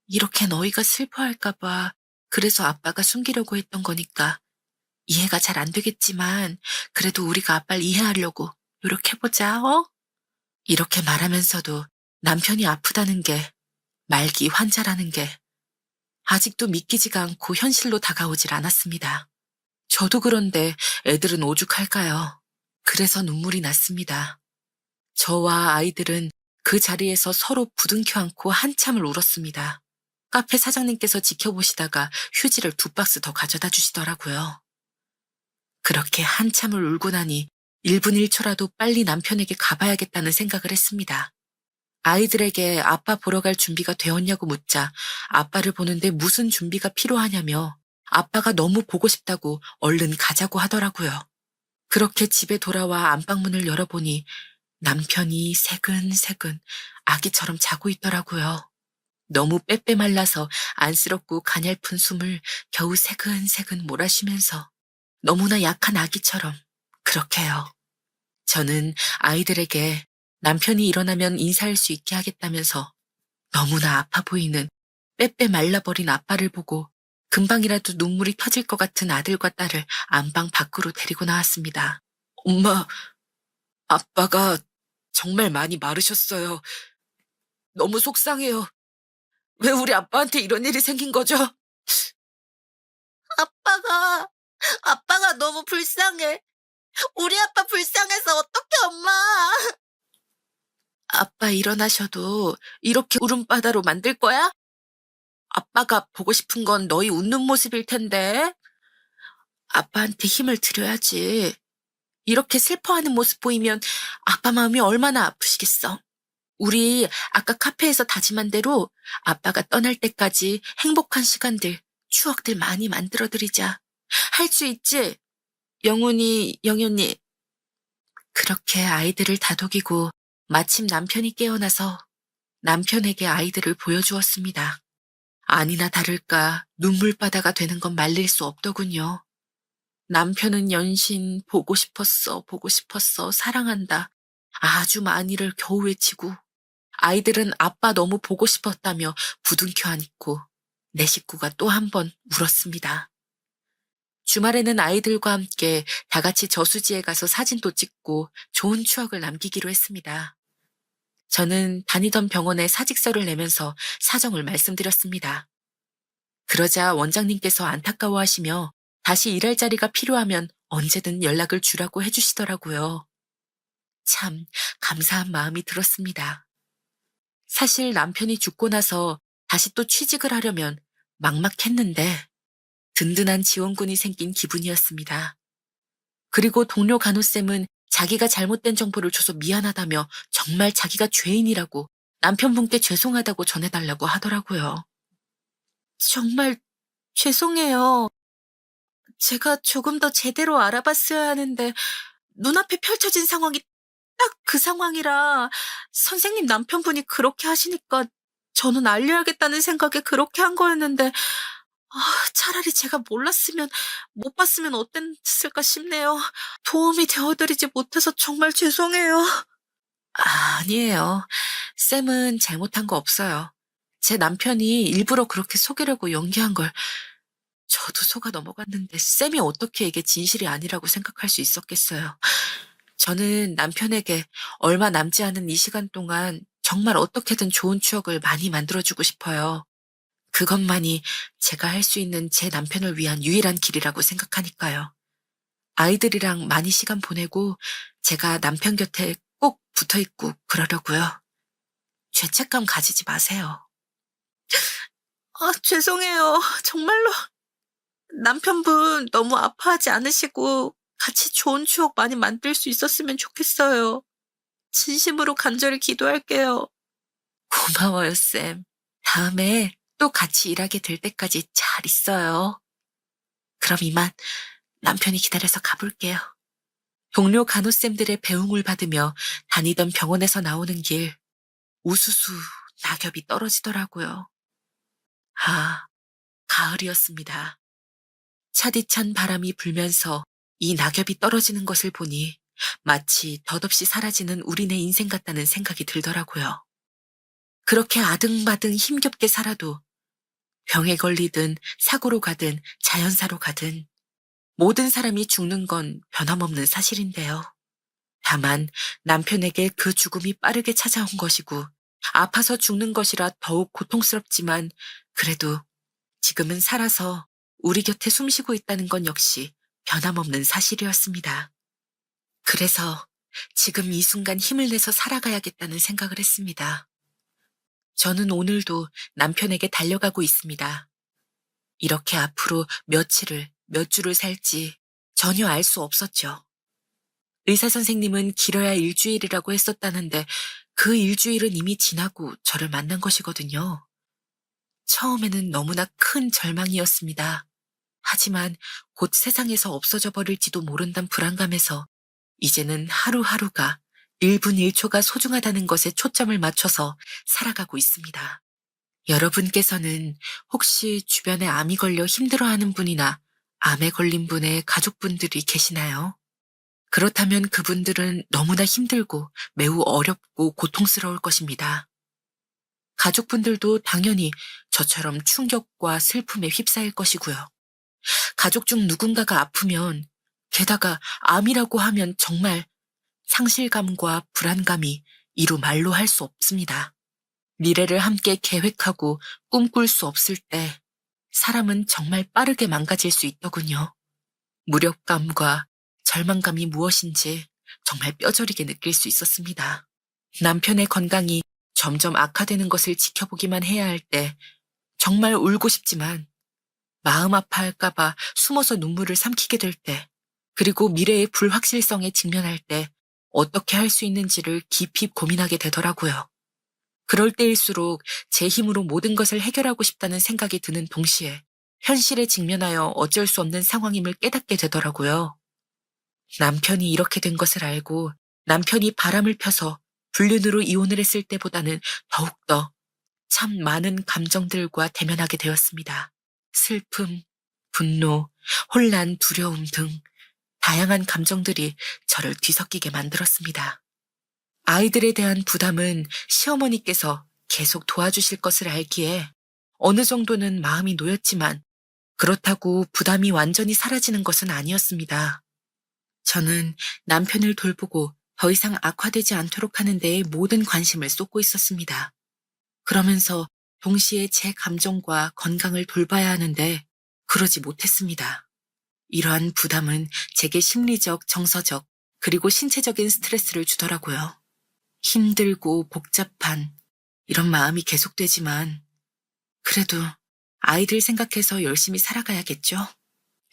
이렇게 너희가 슬퍼할까 봐 그래서 아빠가 숨기려고 했던 거니까 이해가 잘 안 되겠지만 그래도 우리가 아빠를 이해하려고 노력해보자, 어? 이렇게 말하면서도 남편이 아프다는 게, 말기 환자라는 게 아직도 믿기지가 않고 현실로 다가오질 않았습니다. 저도 그런데 애들은 오죽할까요? 그래서 눈물이 났습니다. 저와 아이들은 그 자리에서 서로 부둥켜 안고 한참을 울었습니다. 카페 사장님께서 지켜보시다가 휴지를 2박스 더 가져다 주시더라고요. 그렇게 한참을 울고 나니 1분 1초라도 빨리 남편에게 가봐야겠다는 생각을 했습니다. 아이들에게 아빠 보러 갈 준비가 되었냐고 묻자 아빠를 보는데 무슨 준비가 필요하냐며 아빠가 너무 보고 싶다고 얼른 가자고 하더라고요. 그렇게 집에 돌아와 안방문을 열어보니 남편이 새근새근 아기처럼 자고 있더라고요. 너무 빼빼 말라서 안쓰럽고 가냘픈 숨을 겨우 새근새근 몰아쉬면서 너무나 약한 아기처럼 그렇게요. 저는 아이들에게 남편이 일어나면 인사할 수 있게 하겠다면서 너무나 아파 보이는 빼빼 말라버린 아빠를 보고 금방이라도 눈물이 터질 것 같은 아들과 딸을 안방 밖으로 데리고 나왔습니다. 엄마, 아빠가 정말 많이 마르셨어요. 너무 속상해요. 왜 우리 아빠한테 이런 일이 생긴 거죠? 아빠가 너무 불쌍해. 우리 아빠 불쌍해서 어떡해, 엄마. 아빠 일어나셔도 이렇게 울음바다로 만들 거야? 아빠가 보고 싶은 건 너희 웃는 모습일 텐데. 아빠한테 힘을 드려야지. 이렇게 슬퍼하는 모습 보이면 아빠 마음이 얼마나 아프시겠어. 우리 아까 카페에서 다짐한 대로 아빠가 떠날 때까지 행복한 시간들, 추억들 많이 만들어드리자. 할 수 있지? 영훈이. 그렇게 아이들을 다독이고 마침 남편이 깨어나서 남편에게 아이들을 보여주었습니다. 아니나 다를까 눈물바다가 되는 건 말릴 수 없더군요. 남편은 연신 보고 싶었어, 사랑한다. 아주 많이를 겨우 외치고 아이들은 아빠 너무 보고 싶었다며 부둥켜 안고 내 식구가 또 한 번 울었습니다. 주말에는 아이들과 함께 다 같이 저수지에 가서 사진도 찍고 좋은 추억을 남기기로 했습니다. 저는 다니던 병원에 사직서를 내면서 사정을 말씀드렸습니다. 그러자 원장님께서 안타까워하시며 다시 일할 자리가 필요하면 언제든 연락을 주라고 해주시더라고요. 참 감사한 마음이 들었습니다. 사실 남편이 죽고 나서 다시 또 취직을 하려면 막막했는데 든든한 지원군이 생긴 기분이었습니다. 그리고 동료 간호쌤은 자기가 잘못된 정보를 줘서 미안하다며 정말 자기가 죄인이라고 남편분께 죄송하다고 전해달라고 하더라고요. 정말 죄송해요. 제가 조금 더 제대로 알아봤어야 하는데 눈앞에 펼쳐진 상황이 딱 그 상황이라 선생님 남편분이 그렇게 하시니까 저는 알려야겠다는 생각에 그렇게 한 거였는데 차라리 제가 몰랐으면 못 봤으면 어땠을까 싶네요. 도움이 되어드리지 못해서 정말 죄송해요. 아니에요. 쌤은 잘못한 거 없어요. 제 남편이 일부러 그렇게 속이려고 연기한 걸 저도 속아 넘어갔는데 쌤이 어떻게 이게 진실이 아니라고 생각할 수 있었겠어요. 저는 남편에게 얼마 남지 않은 이 시간 동안 정말 어떻게든 좋은 추억을 많이 만들어주고 싶어요. 그것만이 제가 할 수 있는 제 남편을 위한 유일한 길이라고 생각하니까요. 아이들이랑 많이 시간 보내고 제가 남편 곁에 꼭 붙어 있고 그러려고요. 죄책감 가지지 마세요. 죄송해요. 정말로 남편분 너무 아파하지 않으시고 같이 좋은 추억 많이 만들 수 있었으면 좋겠어요. 진심으로 간절히 기도할게요. 고마워요, 쌤. 다음에 또 같이 일하게 될 때까지 잘 있어요. 그럼 이만 남편이 기다려서 가볼게요. 동료 간호쌤들의 배웅을 받으며 다니던 병원에서 나오는 길, 우수수 낙엽이 떨어지더라고요. 가을이었습니다. 차디찬 바람이 불면서 이 낙엽이 떨어지는 것을 보니 마치 덧없이 사라지는 우리네 인생 같다는 생각이 들더라고요. 그렇게 아등바등 힘겹게 살아도 병에 걸리든 사고로 가든 자연사로 가든 모든 사람이 죽는 건 변함없는 사실인데요. 다만 남편에게 그 죽음이 빠르게 찾아온 것이고 아파서 죽는 것이라 더욱 고통스럽지만 그래도 지금은 살아서 우리 곁에 숨쉬고 있다는 건 역시 변함없는 사실이었습니다. 그래서 지금 이 순간 힘을 내서 살아가야겠다는 생각을 했습니다. 저는 오늘도 남편에게 달려가고 있습니다. 이렇게 앞으로 며칠을, 몇 주를 살지 전혀 알 수 없었죠. 의사 선생님은 길어야 일주일이라고 했었다는데 그 일주일은 이미 지나고 저를 만난 것이거든요. 처음에는 너무나 큰 절망이었습니다. 하지만 곧 세상에서 없어져 버릴지도 모른다는 불안감에서 이제는 하루하루가 1분 1초가 소중하다는 것에 초점을 맞춰서 살아가고 있습니다. 여러분께서는 혹시 주변에 암이 걸려 힘들어하는 분이나 암에 걸린 분의 가족분들이 계시나요? 그렇다면 그분들은 너무나 힘들고 매우 어렵고 고통스러울 것입니다. 가족분들도 당연히 저처럼 충격과 슬픔에 휩싸일 것이고요. 가족 중 누군가가 아프면, 게다가 암이라고 하면 정말 상실감과 불안감이 이루 말로 할 수 없습니다. 미래를 함께 계획하고 꿈꿀 수 없을 때 사람은 정말 빠르게 망가질 수 있더군요. 무력감과 절망감이 무엇인지 정말 뼈저리게 느낄 수 있었습니다. 남편의 건강이 점점 악화되는 것을 지켜보기만 해야 할 때 정말 울고 싶지만 마음 아파할까봐 숨어서 눈물을 삼키게 될 때, 그리고 미래의 불확실성에 직면할 때 어떻게 할 수 있는지를 깊이 고민하게 되더라고요. 그럴 때일수록 제 힘으로 모든 것을 해결하고 싶다는 생각이 드는 동시에 현실에 직면하여 어쩔 수 없는 상황임을 깨닫게 되더라고요. 남편이 이렇게 된 것을 알고 남편이 바람을 펴서 불륜으로 이혼을 했을 때보다는 더욱더 참 많은 감정들과 대면하게 되었습니다. 슬픔, 분노, 혼란, 두려움 등 다양한 감정들이 저를 뒤섞이게 만들었습니다. 아이들에 대한 부담은 시어머니께서 계속 도와주실 것을 알기에 어느 정도는 마음이 놓였지만 그렇다고 부담이 완전히 사라지는 것은 아니었습니다. 저는 남편을 돌보고 더 이상 악화되지 않도록 하는 데에 모든 관심을 쏟고 있었습니다. 그러면서 동시에 제 감정과 건강을 돌봐야 하는데 그러지 못했습니다. 이러한 부담은 제게 심리적, 정서적, 그리고 신체적인 스트레스를 주더라고요. 힘들고 복잡한 이런 마음이 계속되지만 그래도 아이들 생각해서 열심히 살아가야겠죠?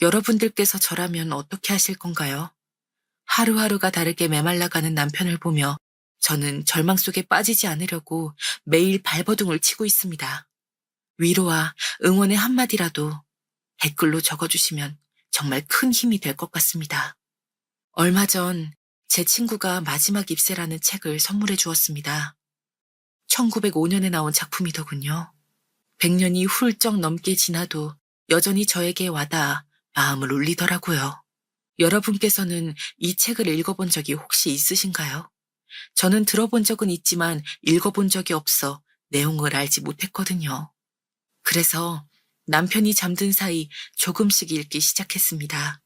여러분들께서 저라면 어떻게 하실 건가요? 하루하루가 다르게 메말라가는 남편을 보며 저는 절망 속에 빠지지 않으려고 매일 발버둥을 치고 있습니다. 위로와 응원의 한마디라도 댓글로 적어주시면 정말 큰 힘이 될 것 같습니다. 얼마 전 제 친구가 마지막 잎새라는 책을 선물해 주었습니다. 1905년에 나온 작품이더군요. 100년이 훌쩍 넘게 지나도 여전히 저에게 와닿아 마음을 울리더라고요. 여러분께서는 이 책을 읽어본 적이 혹시 있으신가요? 저는 들어본 적은 있지만 읽어본 적이 없어 내용을 알지 못했거든요. 그래서 남편이 잠든 사이 조금씩 읽기 시작했습니다.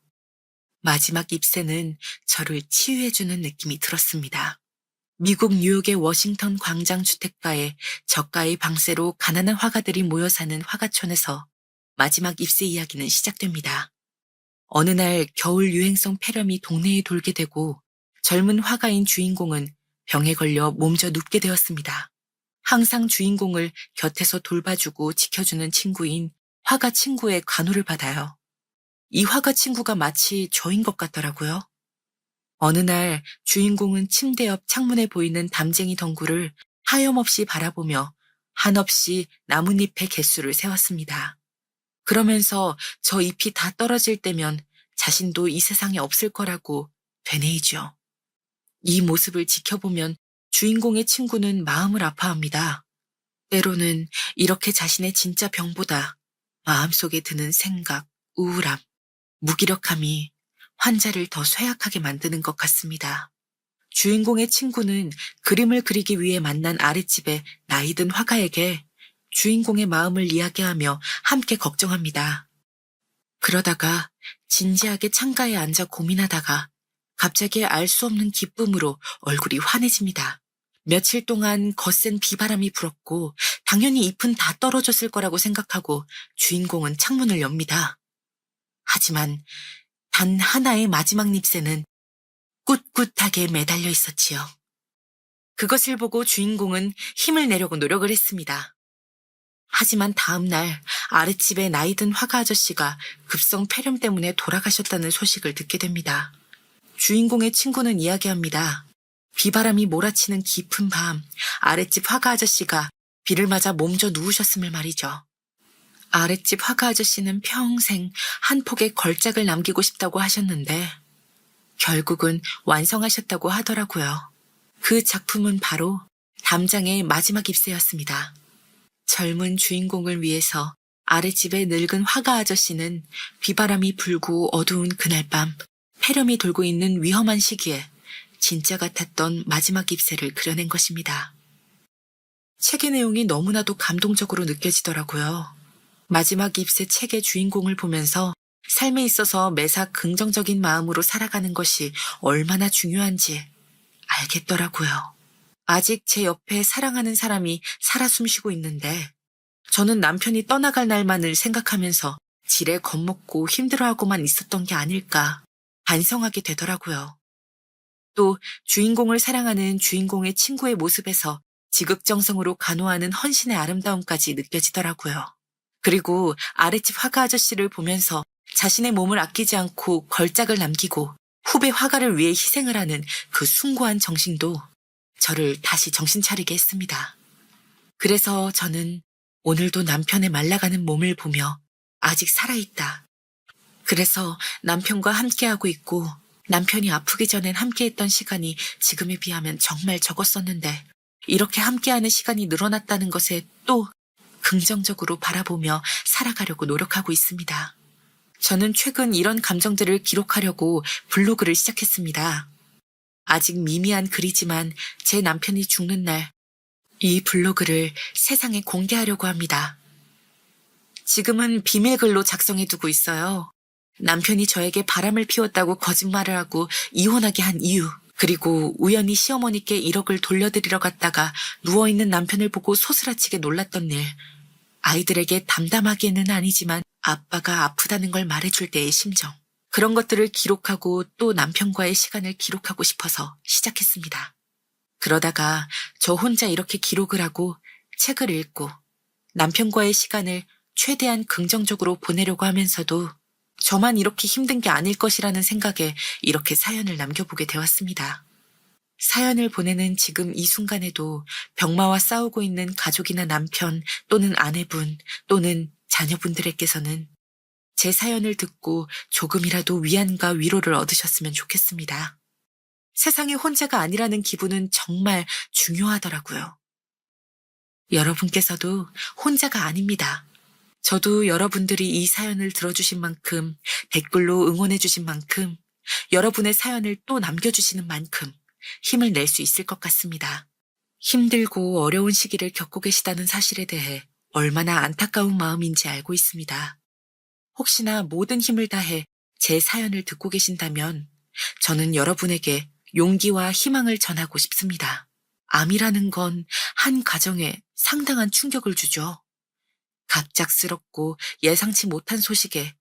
마지막 잎새는 저를 치유해주는 느낌이 들었습니다. 미국 뉴욕의 워싱턴 광장 주택가에 저가의 방세로 가난한 화가들이 모여 사는 화가촌에서 마지막 잎새 이야기는 시작됩니다. 어느 날 겨울 유행성 폐렴이 동네에 돌게 되고 젊은 화가인 주인공은 병에 걸려 몸져 눕게 되었습니다. 항상 주인공을 곁에서 돌봐주고 지켜주는 친구인 화가 친구의 간호를 받아요. 이 화가 친구가 마치 저인 것 같더라고요. 어느 날 주인공은 침대 옆 창문에 보이는 담쟁이 덩굴을 하염없이 바라보며 한없이 나뭇잎의 개수를 세웠습니다. 그러면서 저 잎이 다 떨어질 때면 자신도 이 세상에 없을 거라고 되뇌이죠. 이 모습을 지켜보면 주인공의 친구는 마음을 아파합니다. 때로는 이렇게 자신의 진짜 병보다 마음속에 드는 생각, 우울함, 무기력함이 환자를 더 쇠약하게 만드는 것 같습니다. 주인공의 친구는 그림을 그리기 위해 만난 아랫집의 나이든 화가에게 주인공의 마음을 이야기하며 함께 걱정합니다. 그러다가 진지하게 창가에 앉아 고민하다가 갑자기 알 수 없는 기쁨으로 얼굴이 환해집니다. 며칠 동안 거센 비바람이 불었고 당연히 잎은 다 떨어졌을 거라고 생각하고 주인공은 창문을 엽니다. 하지만 단 하나의 마지막 잎새는 꿋꿋하게 매달려 있었지요. 그것을 보고 주인공은 힘을 내려고 노력을 했습니다. 하지만 다음 날 아랫집의 나이든 화가 아저씨가 급성 폐렴 때문에 돌아가셨다는 소식을 듣게 됩니다. 주인공의 친구는 이야기합니다. 비바람이 몰아치는 깊은 밤, 아랫집 화가 아저씨가 비를 맞아 몸져 누우셨음을 말이죠. 아랫집 화가 아저씨는 평생 한 폭의 걸작을 남기고 싶다고 하셨는데 결국은 완성하셨다고 하더라고요. 그 작품은 바로 담장의 마지막 잎새였습니다. 젊은 주인공을 위해서 아랫집의 늙은 화가 아저씨는 비바람이 불고 어두운 그날 밤 폐렴이 돌고 있는 위험한 시기에 진짜 같았던 마지막 잎새를 그려낸 것입니다. 책의 내용이 너무나도 감동적으로 느껴지더라고요. 마지막 잎새 책의 주인공을 보면서 삶에 있어서 매사 긍정적인 마음으로 살아가는 것이 얼마나 중요한지 알겠더라고요. 아직 제 옆에 사랑하는 사람이 살아 숨쉬고 있는데 저는 남편이 떠나갈 날만을 생각하면서 지레 겁먹고 힘들어하고만 있었던 게 아닐까 반성하게 되더라고요. 또 주인공을 사랑하는 주인공의 친구의 모습에서 지극정성으로 간호하는 헌신의 아름다움까지 느껴지더라고요. 그리고 아랫집 화가 아저씨를 보면서 자신의 몸을 아끼지 않고 걸작을 남기고 후배 화가를 위해 희생을 하는 그 숭고한 정신도 저를 다시 정신 차리게 했습니다. 그래서 저는 오늘도 남편의 말라가는 몸을 보며 아직 살아있다. 그래서 남편과 함께하고 있고 남편이 아프기 전엔 함께했던 시간이 지금에 비하면 정말 적었었는데 이렇게 함께하는 시간이 늘어났다는 것에 또 긍정적으로 바라보며 살아가려고 노력하고 있습니다. 저는 최근 이런 감정들을 기록하려고 블로그를 시작했습니다. 아직 미미한 글이지만 제 남편이 죽는 날 이 블로그를 세상에 공개하려고 합니다. 지금은 비밀글로 작성해두고 있어요. 남편이 저에게 바람을 피웠다고 거짓말을 하고 이혼하게 한 이유, 그리고 우연히 시어머니께 1억을 돌려드리러 갔다가 누워있는 남편을 보고 소스라치게 놀랐던 일, 아이들에게 담담하게는 아니지만 아빠가 아프다는 걸 말해줄 때의 심정, 그런 것들을 기록하고 또 남편과의 시간을 기록하고 싶어서 시작했습니다. 그러다가 저 혼자 이렇게 기록을 하고 책을 읽고 남편과의 시간을 최대한 긍정적으로 보내려고 하면서도 저만 이렇게 힘든 게 아닐 것이라는 생각에 이렇게 사연을 남겨보게 되었습니다. 사연을 보내는 지금 이 순간에도 병마와 싸우고 있는 가족이나 남편 또는 아내분 또는 자녀분들에게서는 제 사연을 듣고 조금이라도 위안과 위로를 얻으셨으면 좋겠습니다. 세상에 혼자가 아니라는 기분은 정말 중요하더라고요. 여러분께서도 혼자가 아닙니다. 저도 여러분들이 이 사연을 들어주신 만큼, 댓글로 응원해주신 만큼, 여러분의 사연을 또 남겨주시는 만큼 힘을 낼 수 있을 것 같습니다. 힘들고 어려운 시기를 겪고 계시다는 사실에 대해 얼마나 안타까운 마음인지 알고 있습니다. 혹시나 모든 힘을 다해 제 사연을 듣고 계신다면 저는 여러분에게 용기와 희망을 전하고 싶습니다. 암이라는 건 한 가정에 상당한 충격을 주죠. 갑작스럽고 예상치 못한 소식에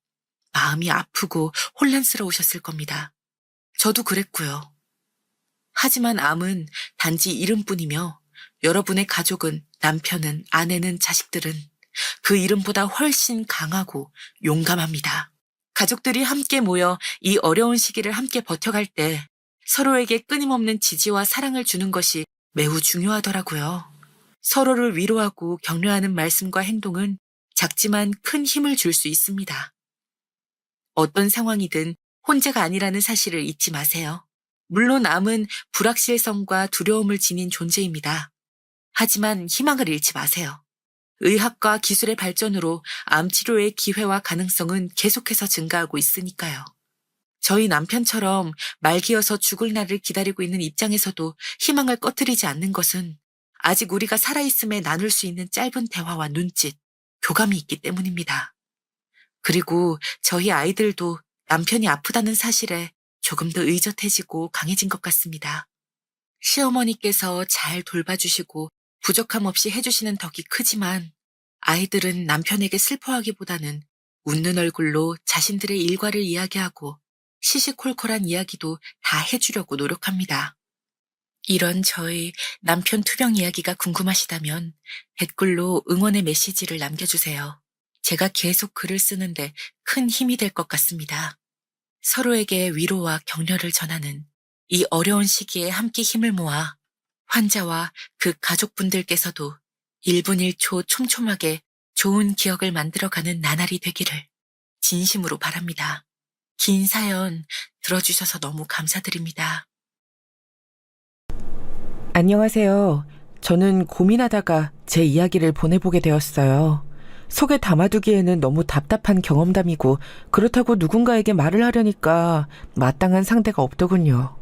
마음이 아프고 혼란스러우셨을 겁니다. 저도 그랬고요. 하지만 암은 단지 이름뿐이며 여러분의 가족은 남편은 아내는 자식들은 그 이름보다 훨씬 강하고 용감합니다. 가족들이 함께 모여 이 어려운 시기를 함께 버텨갈 때 서로에게 끊임없는 지지와 사랑을 주는 것이 매우 중요하더라고요. 서로를 위로하고 격려하는 말씀과 행동은 작지만 큰 힘을 줄 수 있습니다. 어떤 상황이든 혼자가 아니라는 사실을 잊지 마세요. 물론 암은 불확실성과 두려움을 지닌 존재입니다. 하지만 희망을 잃지 마세요. 의학과 기술의 발전으로 암 치료의 기회와 가능성은 계속해서 증가하고 있으니까요. 저희 남편처럼 말기어서 죽을 날을 기다리고 있는 입장에서도 희망을 꺼뜨리지 않는 것은 아직 우리가 살아있음에 나눌 수 있는 짧은 대화와 눈짓, 교감이 있기 때문입니다. 그리고 저희 아이들도 남편이 아프다는 사실에 조금 더 의젓해지고 강해진 것 같습니다. 시어머니께서 잘 돌봐주시고 부족함 없이 해주시는 덕이 크지만 아이들은 남편에게 슬퍼하기보다는 웃는 얼굴로 자신들의 일과를 이야기하고 시시콜콜한 이야기도 다 해주려고 노력합니다. 이런 저의 남편 투병 이야기가 궁금하시다면 댓글로 응원의 메시지를 남겨주세요. 제가 계속 글을 쓰는데 큰 힘이 될 것 같습니다. 서로에게 위로와 격려를 전하는 이 어려운 시기에 함께 힘을 모아 환자와 그 가족분들께서도 1분 1초 촘촘하게 좋은 기억을 만들어가는 나날이 되기를 진심으로 바랍니다. 긴 사연 들어주셔서 너무 감사드립니다. 안녕하세요. 저는 고민하다가 제 이야기를 보내보게 되었어요. 속에 담아두기에는 너무 답답한 경험담이고 그렇다고 누군가에게 말을 하려니까 마땅한 상대가 없더군요.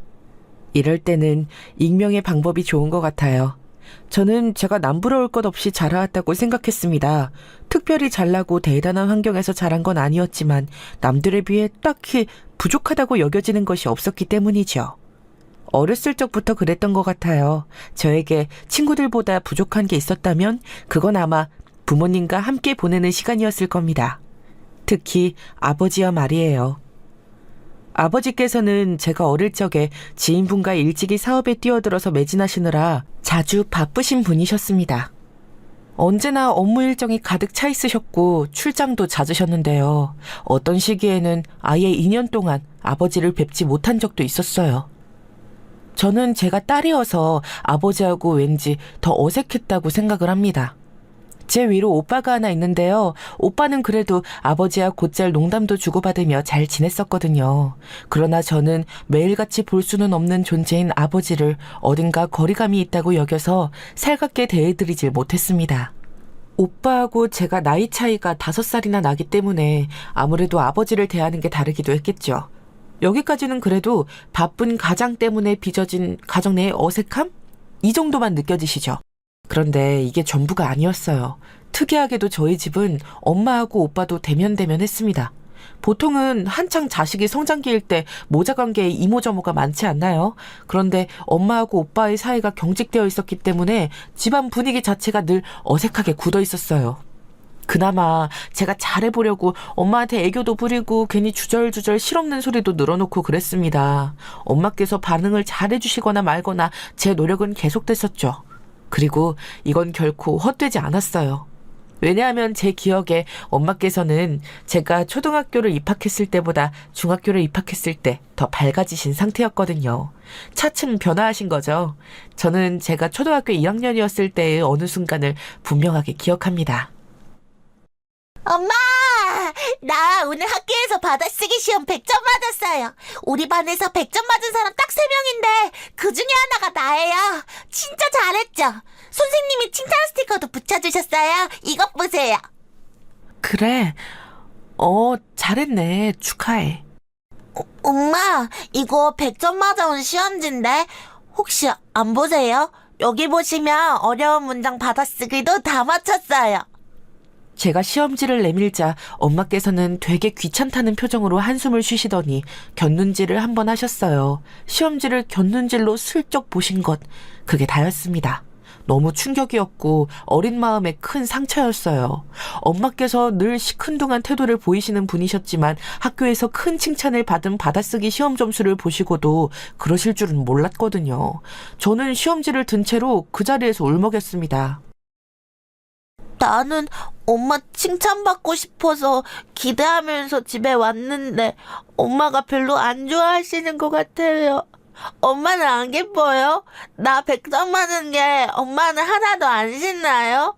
이럴 때는 익명의 방법이 좋은 것 같아요. 저는 제가 남부러울 것 없이 자라왔다고 생각했습니다. 특별히 잘나고 대단한 환경에서 자란 건 아니었지만 남들에 비해 딱히 부족하다고 여겨지는 것이 없었기 때문이죠. 어렸을 적부터 그랬던 것 같아요. 저에게 친구들보다 부족한 게 있었다면 그건 아마 부모님과 함께 보내는 시간이었을 겁니다. 특히 아버지와 말이에요. 아버지께서는 제가 어릴 적에 지인분과 일찍이 사업에 뛰어들어서 매진하시느라 자주 바쁘신 분이셨습니다. 언제나 업무 일정이 가득 차 있으셨고 출장도 잦으셨는데요. 어떤 시기에는 아예 2년 동안 아버지를 뵙지 못한 적도 있었어요. 저는 제가 딸이어서 아버지하고 왠지 더 어색했다고 생각을 합니다. 제 위로 오빠가 하나 있는데요. 오빠는 그래도 아버지와 곧잘 농담도 주고받으며 잘 지냈었거든요. 그러나 저는 매일같이 볼 수는 없는 존재인 아버지를 어딘가 거리감이 있다고 여겨서 살갑게 대해드리질 못했습니다. 오빠하고 제가 나이 차이가 5살이나 나기 때문에 아무래도 아버지를 대하는 게 다르기도 했겠죠. 여기까지는 그래도 바쁜 가장 때문에 빚어진 가정 내의 어색함? 이 정도만 느껴지시죠? 그런데 이게 전부가 아니었어요. 특이하게도 저희 집은 엄마하고 오빠도 대면대면했습니다. 보통은 한창 자식이 성장기일 때 모자관계에 이모저모가 많지 않나요? 그런데 엄마하고 오빠의 사이가 경직되어 있었기 때문에 집안 분위기 자체가 늘 어색하게 굳어 있었어요. 그나마 제가 잘해보려고 엄마한테 애교도 부리고 괜히 주절주절 실없는 소리도 늘어놓고 그랬습니다. 엄마께서 반응을 잘해주시거나 말거나 제 노력은 계속됐었죠. 그리고 이건 결코 헛되지 않았어요. 왜냐하면 제 기억에 엄마께서는 제가 초등학교를 입학했을 때보다 중학교를 입학했을 때 더 밝아지신 상태였거든요. 차츰 변화하신 거죠. 저는 제가 초등학교 2학년이었을 때의 어느 순간을 분명하게 기억합니다. 엄마! 나 오늘 학교에서 받아쓰기 시험 100점 맞았어요. 우리 반에서 100점 맞은 사람 딱 3명인데 그 중에 하나가 나예요. 진짜 잘했죠? 선생님이 칭찬 스티커도 붙여주셨어요. 이것 보세요. 그래. 잘했네. 축하해. 엄마, 이거 100점 맞아온 시험지인데 혹시 안 보세요? 여기 보시면 어려운 문장 받아쓰기도 다 맞췄어요. 제가 시험지를 내밀자 엄마께서는 되게 귀찮다는 표정으로 한숨을 쉬시더니 곁눈질을 한번 하셨어요. 시험지를 곁눈질로 슬쩍 보신 것, 그게 다였습니다. 너무 충격이었고 어린 마음에 큰 상처였어요. 엄마께서 늘 시큰둥한 태도를 보이시는 분이셨지만 학교에서 큰 칭찬을 받은 받아쓰기 시험 점수를 보시고도 그러실 줄은 몰랐거든요. 저는 시험지를 든 채로 그 자리에서 울먹였습니다. 나는 엄마 칭찬받고 싶어서 기대하면서 집에 왔는데 엄마가 별로 안 좋아하시는 것 같아요. 엄마는 안 기뻐요? 나 100점 맞은 게 엄마는 하나도 안 신나요?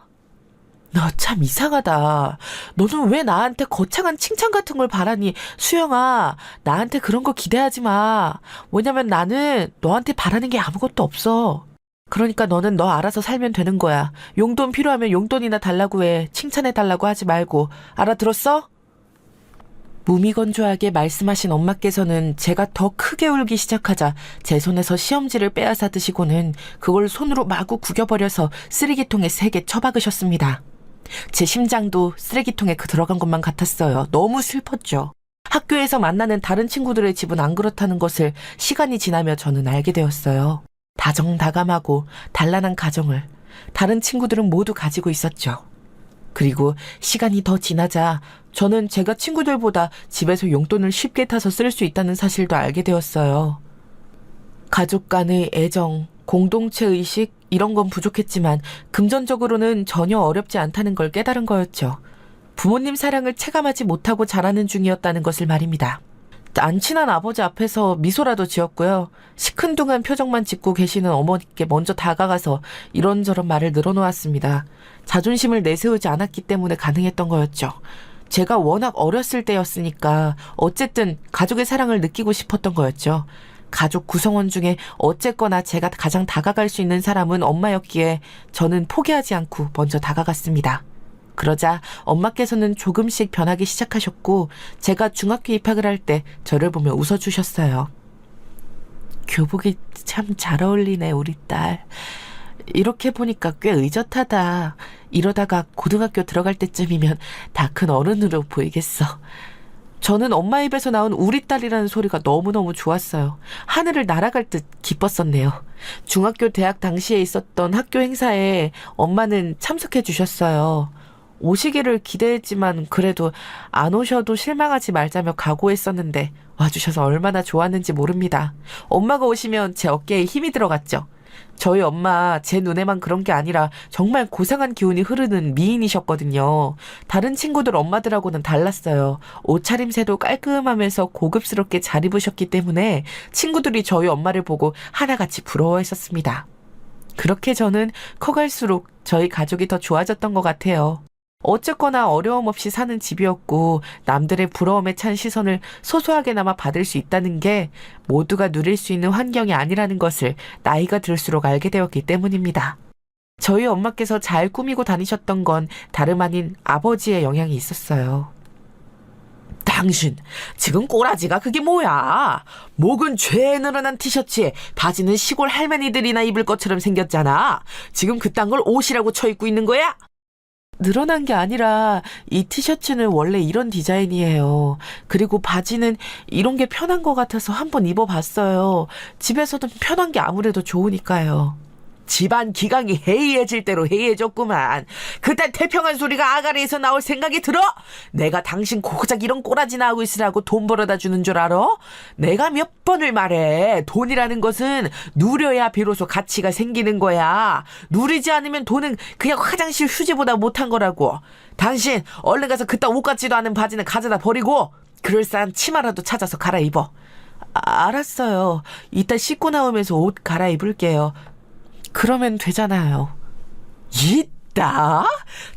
너 참 이상하다. 너는 왜 나한테 거창한 칭찬 같은 걸 바라니? 수영아, 나한테 그런 거 기대하지 마. 왜냐면 나는 너한테 바라는 게 아무것도 없어. 그러니까 너는 너 알아서 살면 되는 거야. 용돈 필요하면 용돈이나 달라고 해. 칭찬해달라고 하지 말고. 알아들었어? 무미건조하게 말씀하신 엄마께서는 제가 더 크게 울기 시작하자 제 손에서 시험지를 빼앗아 드시고는 그걸 손으로 마구 구겨버려서 쓰레기통에 세게 처박으셨습니다. 제 심장도 쓰레기통에 들어간 것만 같았어요. 너무 슬펐죠. 학교에서 만나는 다른 친구들의 집은 안 그렇다는 것을 시간이 지나며 저는 알게 되었어요. 다정다감하고 단란한 가정을, 다른 친구들은 모두 가지고 있었죠. 그리고 시간이 더 지나자 저는 제가 친구들보다 집에서 용돈을 쉽게 타서 쓸 수 있다는 사실도 알게 되었어요. 가족 간의 애정, 공동체 의식 이런 건 부족했지만 금전적으로는 전혀 어렵지 않다는 걸 깨달은 거였죠. 부모님 사랑을 체감하지 못하고 자라는 중이었다는 것을 말입니다. 안 친한 아버지 앞에서 미소라도 지었고요. 시큰둥한 표정만 짓고 계시는 어머니께 먼저 다가가서 이런저런 말을 늘어놓았습니다. 자존심을 내세우지 않았기 때문에 가능했던 거였죠. 제가 워낙 어렸을 때였으니까 어쨌든 가족의 사랑을 느끼고 싶었던 거였죠. 가족 구성원 중에 어쨌거나 제가 가장 다가갈 수 있는 사람은 엄마였기에 저는 포기하지 않고 먼저 다가갔습니다. 그러자 엄마께서는 조금씩 변하기 시작하셨고 제가 중학교 입학을 할 때 저를 보며 웃어주셨어요. 교복이 참 잘 어울리네 우리 딸. 이렇게 보니까 꽤 의젓하다. 이러다가 고등학교 들어갈 때쯤이면 다 큰 어른으로 보이겠어. 저는 엄마 입에서 나온 우리 딸이라는 소리가 너무너무 좋았어요. 하늘을 날아갈 듯 기뻤었네요. 중학교 대학 당시에 있었던 학교 행사에 엄마는 참석해 주셨어요. 오시기를 기대했지만 그래도 안 오셔도 실망하지 말자며 각오했었는데 와주셔서 얼마나 좋았는지 모릅니다. 엄마가 오시면 제 어깨에 힘이 들어갔죠. 저희 엄마 제 눈에만 그런 게 아니라 정말 고상한 기운이 흐르는 미인이셨거든요. 다른 친구들 엄마들하고는 달랐어요. 옷차림새도 깔끔하면서 고급스럽게 잘 입으셨기 때문에 친구들이 저희 엄마를 보고 하나같이 부러워했었습니다. 그렇게 저는 커갈수록 저희 가족이 더 좋아졌던 것 같아요. 어쨌거나 어려움 없이 사는 집이었고 남들의 부러움에 찬 시선을 소소하게나마 받을 수 있다는 게 모두가 누릴 수 있는 환경이 아니라는 것을 나이가 들수록 알게 되었기 때문입니다. 저희 엄마께서 잘 꾸미고 다니셨던 건 다름 아닌 아버지의 영향이 있었어요. 당신 지금 꼬라지가 그게 뭐야? 목은 죄 늘어난 티셔츠에 바지는 시골 할머니들이나 입을 것처럼 생겼잖아. 지금 그딴 걸 옷이라고 쳐 입고 있는 거야? 늘어난 게 아니라 이 티셔츠는 원래 이런 디자인이에요. 그리고 바지는 이런 게 편한 것 같아서 한번 입어봤어요. 집에서도 편한 게 아무래도 좋으니까요. 집안 기강이 해이해질 대로 해이해졌구만. 그딴 태평한 소리가 아가리에서 나올 생각이 들어? 내가 당신 고작 이런 꼬라지나 하고 있으라고 돈 벌어다 주는 줄 알아? 내가 몇 번을 말해. 돈이라는 것은 누려야 비로소 가치가 생기는 거야. 누리지 않으면 돈은 그냥 화장실 휴지보다 못한 거라고. 당신 얼른 가서 그딴 옷 같지도 않은 바지는 가져다 버리고 그럴싸한 치마라도 찾아서 갈아입어. 알았어요. 이따 씻고 나오면서 옷 갈아입을게요. 그러면 되잖아요. 있다?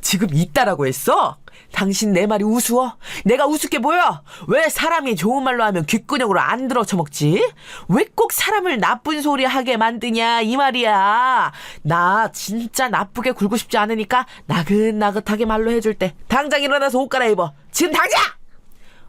지금 있다라고 했어? 당신 내 말이 우스워? 내가 우습게 보여? 왜 사람이 좋은 말로 하면 귓근육으로 안 들어 처먹지? 왜 꼭 사람을 나쁜 소리 하게 만드냐 이 말이야. 나 진짜 나쁘게 굴고 싶지 않으니까 나긋나긋하게 말로 해줄 때 당장 일어나서 옷 갈아입어. 지금 당장!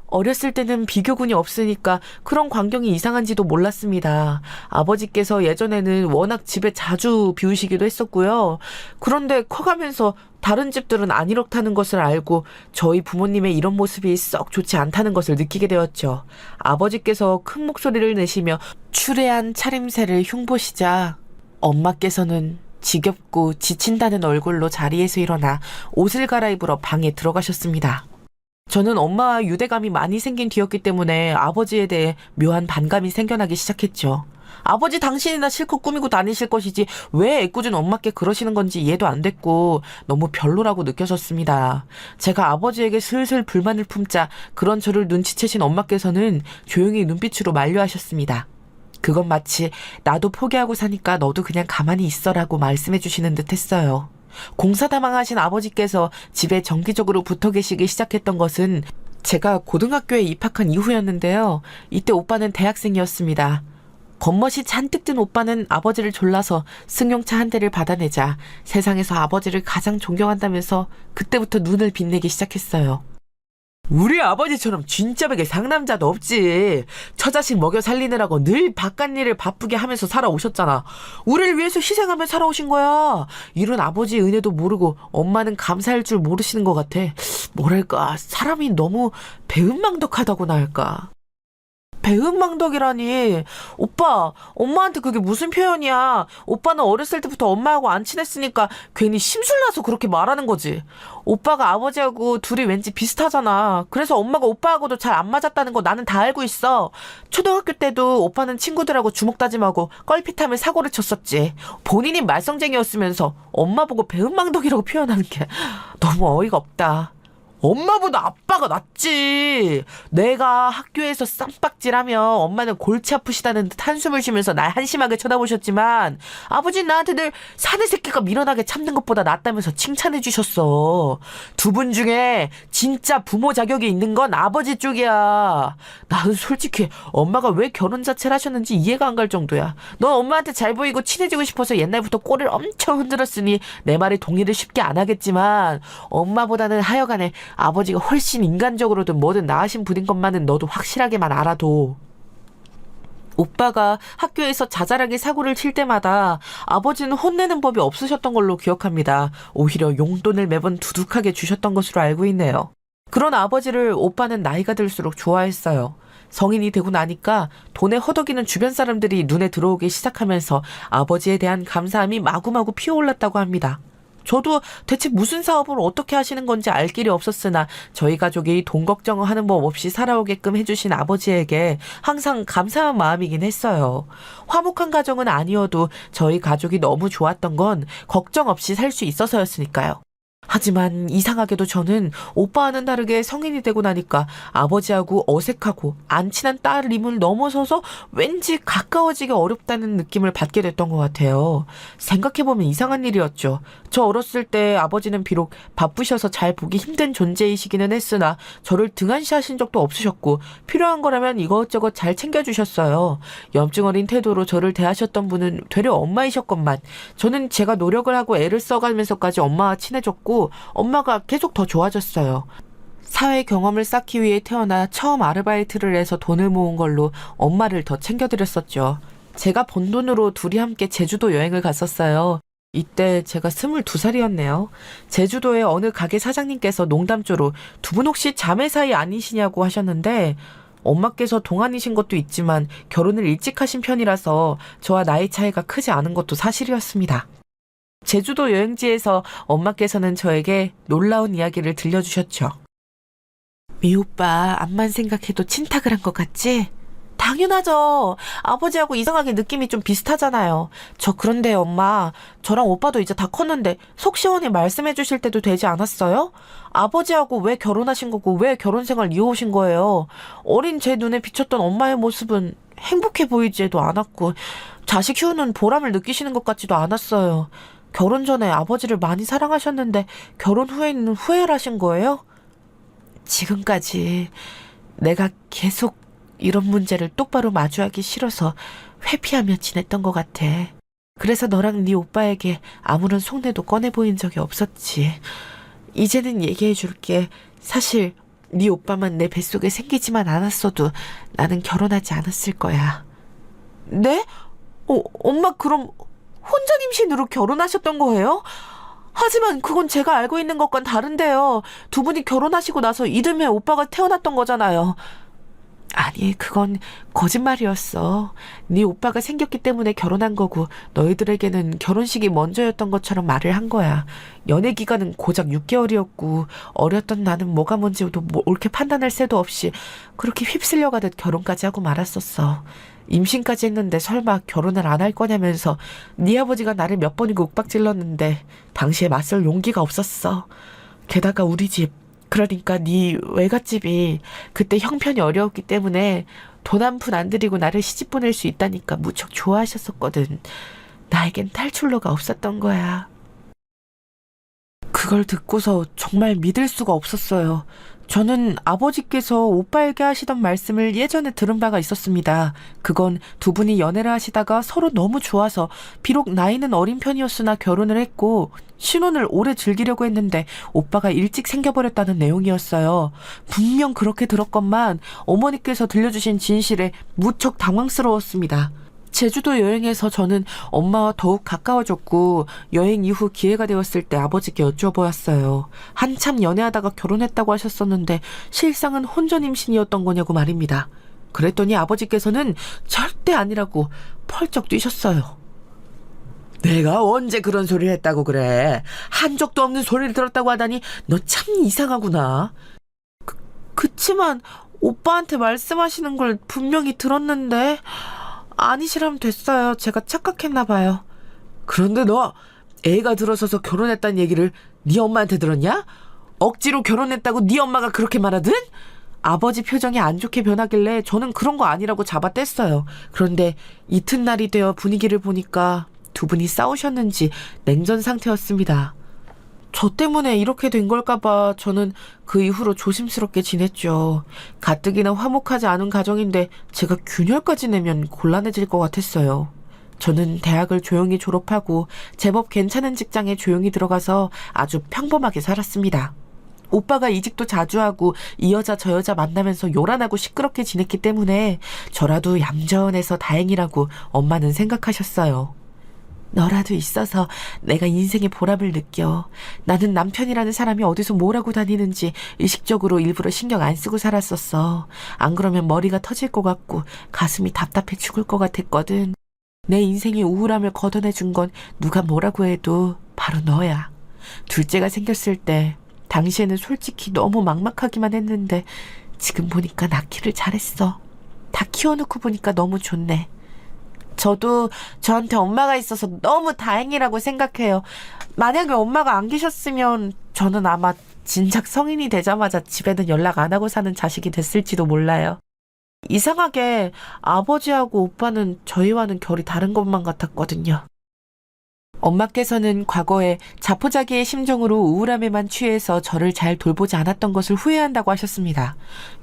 어렸을 때는 비교군이 없으니까 그런 광경이 이상한지도 몰랐습니다. 아버지께서 예전에는 워낙 집에 자주 비우시기도 했었고요. 그런데 커가면서 다른 집들은 안 이렇다는 것을 알고 저희 부모님의 이런 모습이 썩 좋지 않다는 것을 느끼게 되었죠. 아버지께서 큰 목소리를 내시며 추레한 차림새를 흉보시자 엄마께서는 지겹고 지친다는 얼굴로 자리에서 일어나 옷을 갈아입으러 방에 들어가셨습니다. 저는 엄마와 유대감이 많이 생긴 뒤였기 때문에 아버지에 대해 묘한 반감이 생겨나기 시작했죠. 아버지 당신이나 실컷 꾸미고 다니실 것이지 왜 애꿎은 엄마께 그러시는 건지 이해도 안 됐고 너무 별로라고 느껴졌습니다. 제가 아버지에게 슬슬 불만을 품자 그런 저를 눈치채신 엄마께서는 조용히 눈빛으로 만류하셨습니다. 그건 마치 나도 포기하고 사니까 너도 그냥 가만히 있어라고 말씀해 주시는 듯 했어요. 공사다망하신 아버지께서 집에 정기적으로 붙어 계시기 시작했던 것은 제가 고등학교에 입학한 이후였는데요. 이때 오빠는 대학생이었습니다. 겉멋이 잔뜩 든 오빠는 아버지를 졸라서 승용차 한 대를 받아내자 세상에서 아버지를 가장 존경한다면서 그때부터 눈을 빛내기 시작했어요. 우리 아버지처럼 진짜 백의 상남자도 없지. 처자식 먹여 살리느라고 늘 바깥 일을 바쁘게 하면서 살아오셨잖아. 우리를 위해서 희생하며 살아오신 거야. 이런 아버지의 은혜도 모르고 엄마는 감사할 줄 모르시는 것 같아. 뭐랄까 사람이 너무 배은망덕하다고나 할까. 배은망덕이라니. 오빠, 엄마한테 그게 무슨 표현이야. 오빠는 어렸을 때부터 엄마하고 안 친했으니까 괜히 심술나서 그렇게 말하는 거지. 오빠가 아버지하고 둘이 왠지 비슷하잖아. 그래서 엄마가 오빠하고도 잘 안 맞았다는 거 나는 다 알고 있어. 초등학교 때도 오빠는 친구들하고 주먹 다짐하고 껄핏하며 사고를 쳤었지. 본인이 말썽쟁이였으면서 엄마 보고 배은망덕이라고 표현하는 게 너무 어이가 없다. 엄마보다 아빠가 낫지. 내가 학교에서 쌈박질하면 엄마는 골치 아프시다는 듯 한숨을 쉬면서 날 한심하게 쳐다보셨지만 아버지는 나한테 늘 사내 새끼가 미련하게 참는 것보다 낫다면서 칭찬해 주셨어. 두 분 중에 진짜 부모 자격이 있는 건 아버지 쪽이야. 나는 솔직히 엄마가 왜 결혼 자체를 하셨는지 이해가 안 갈 정도야. 넌 엄마한테 잘 보이고 친해지고 싶어서 옛날부터 꼬리를 엄청 흔들었으니 내 말에 동의를 쉽게 안 하겠지만 엄마보다는 하여간에 아버지가 훨씬 인간적으로든 뭐든 나으신 분인 것만은 너도 확실하게만 알아도. 오빠가 학교에서 자잘하게 사고를 칠 때마다 아버지는 혼내는 법이 없으셨던 걸로 기억합니다. 오히려 용돈을 매번 두둑하게 주셨던 것으로 알고 있네요. 그런 아버지를 오빠는 나이가 들수록 좋아했어요. 성인이 되고 나니까 돈에 허덕이는 주변 사람들이 눈에 들어오기 시작하면서 아버지에 대한 감사함이 마구마구 피어올랐다고 합니다. 저도 대체 무슨 사업을 어떻게 하시는 건지 알 길이 없었으나 저희 가족이 돈 걱정하는 법 없이 살아오게끔 해주신 아버지에게 항상 감사한 마음이긴 했어요. 화목한 가정은 아니어도 저희 가족이 너무 좋았던 건 걱정 없이 살 수 있어서였으니까요. 하지만 이상하게도 저는 오빠와는 다르게 성인이 되고 나니까 아버지하고 어색하고 안 친한 딸임을 넘어서서 왠지 가까워지기 어렵다는 느낌을 받게 됐던 것 같아요. 생각해보면 이상한 일이었죠. 저 어렸을 때 아버지는 비록 바쁘셔서 잘 보기 힘든 존재이시기는 했으나 저를 등한시하신 적도 없으셨고 필요한 거라면 이것저것 잘 챙겨주셨어요. 염증 어린 태도로 저를 대하셨던 분은 되려 엄마이셨건만 저는 제가 노력을 하고 애를 써가면서까지 엄마와 친해졌고 엄마가 계속 더 좋아졌어요. 사회 경험을 쌓기 위해 태어나 처음 아르바이트를 해서 돈을 모은 걸로 엄마를 더 챙겨드렸었죠. 제가 번 돈으로 둘이 함께 제주도 여행을 갔었어요. 이때 제가 22살이었네요. 제주도의 어느 가게 사장님께서 농담조로 두 분 혹시 자매 사이 아니시냐고 하셨는데 엄마께서 동안이신 것도 있지만 결혼을 일찍 하신 편이라서 저와 나이 차이가 크지 않은 것도 사실이었습니다. 제주도 여행지에서 엄마께서는 저에게 놀라운 이야기를 들려주셨죠. 미오빠 암만 생각해도 친탁을 한 것 같지? 당연하죠. 아버지하고 이상하게 느낌이 좀 비슷하잖아요. 저 그런데 엄마, 저랑 오빠도 이제 다 컸는데 속 시원히 말씀해 주실 때도 되지 않았어요? 아버지하고 왜 결혼하신 거고 왜 결혼 생활 이어오신 거예요? 어린 제 눈에 비쳤던 엄마의 모습은 행복해 보이지도 않았고 자식 키우는 보람을 느끼시는 것 같지도 않았어요. 결혼 전에 아버지를 많이 사랑하셨는데 결혼 후에는 후회를 하신 거예요? 지금까지 내가 계속 이런 문제를 똑바로 마주하기 싫어서 회피하며 지냈던 것 같아. 그래서 너랑 네 오빠에게 아무런 속내도 꺼내 보인 적이 없었지. 이제는 얘기해 줄게. 사실 네 오빠만 내 뱃속에 생기지만 않았어도 나는 결혼하지 않았을 거야. 네? 엄마 그럼 혼전 임신으로 결혼하셨던 거예요? 하지만 그건 제가 알고 있는 것과는 다른데요. 두 분이 결혼하시고 나서 이듬해 오빠가 태어났던 거잖아요. 아니, 그건 거짓말이었어. 네 오빠가 생겼기 때문에 결혼한 거고 너희들에게는 결혼식이 먼저였던 것처럼 말을 한 거야. 연애 기간은 고작 6개월이었고 어렸던 나는 뭐가 뭔지도 옳게 판단할 새도 없이 그렇게 휩쓸려 가듯 결혼까지 하고 말았었어. 임신까지 했는데 설마 결혼을 안 할 거냐면서 네 아버지가 나를 몇 번이고 윽박질렀는데 당시에 맞설 용기가 없었어. 게다가 우리 집, 그러니까 네 외갓집이 그때 형편이 어려웠기 때문에 돈 한 푼 안 들이고 나를 시집 보낼 수 있다니까 무척 좋아하셨었거든. 나에겐 탈출로가 없었던 거야. 그걸 듣고서 정말 믿을 수가 없었어요. 저는 아버지께서 오빠에게 하시던 말씀을 예전에 들은 바가 있었습니다. 그건 두 분이 연애를 하시다가 서로 너무 좋아서 비록 나이는 어린 편이었으나 결혼을 했고 신혼을 오래 즐기려고 했는데 오빠가 일찍 생겨버렸다는 내용이었어요. 분명 그렇게 들었건만 어머니께서 들려주신 진실에 무척 당황스러웠습니다. 제주도 여행에서 저는 엄마와 더욱 가까워졌고 여행 이후 기회가 되었을 때 아버지께 여쭤보았어요. 한참 연애하다가 결혼했다고 하셨었는데 실상은 혼전 임신이었던 거냐고 말입니다. 그랬더니 아버지께서는 절대 아니라고 펄쩍 뛰셨어요. 내가 언제 그런 소리를 했다고 그래. 한 적도 없는 소리를 들었다고 하다니 너 참 이상하구나. 그치만 오빠한테 말씀하시는 걸 분명히 들었는데 아니시라면 됐어요. 제가 착각했나 봐요. 그런데 너 애가 들어서서 결혼했다는 얘기를 네 엄마한테 들었냐? 억지로 결혼했다고 네 엄마가 그렇게 말하든? 아버지 표정이 안 좋게 변하길래 저는 그런 거 아니라고 잡아뗐어요. 그런데 이튿날이 되어 분위기를 보니까 두 분이 싸우셨는지 냉전 상태였습니다. 저 때문에 이렇게 된 걸까봐 저는 그 이후로 조심스럽게 지냈죠. 가뜩이나 화목하지 않은 가정인데 제가 균열까지 내면 곤란해질 것 같았어요. 저는 대학을 조용히 졸업하고 제법 괜찮은 직장에 조용히 들어가서 아주 평범하게 살았습니다. 오빠가 이직도 자주 하고 이 여자 저 여자 만나면서 요란하고 시끄럽게 지냈기 때문에 저라도 얌전해서 다행이라고 엄마는 생각하셨어요. 너라도 있어서 내가 인생의 보람을 느껴. 나는 남편이라는 사람이 어디서 뭐라고 다니는지 의식적으로 일부러 신경 안 쓰고 살았었어. 안 그러면 머리가 터질 것 같고 가슴이 답답해 죽을 것 같았거든. 내 인생의 우울함을 걷어내준 건 누가 뭐라고 해도 바로 너야. 둘째가 생겼을 때 당시에는 솔직히 너무 막막하기만 했는데 지금 보니까 낳기를 잘했어. 다 키워놓고 보니까 너무 좋네. 저도 저한테 엄마가 있어서 너무 다행이라고 생각해요. 만약에 엄마가 안 계셨으면 저는 아마 진작 성인이 되자마자 집에는 연락 안 하고 사는 자식이 됐을지도 몰라요. 이상하게 아버지하고 오빠는 저희와는 결이 다른 것만 같았거든요. 엄마께서는 과거에 자포자기의 심정으로 우울함에만 취해서 저를 잘 돌보지 않았던 것을 후회한다고 하셨습니다.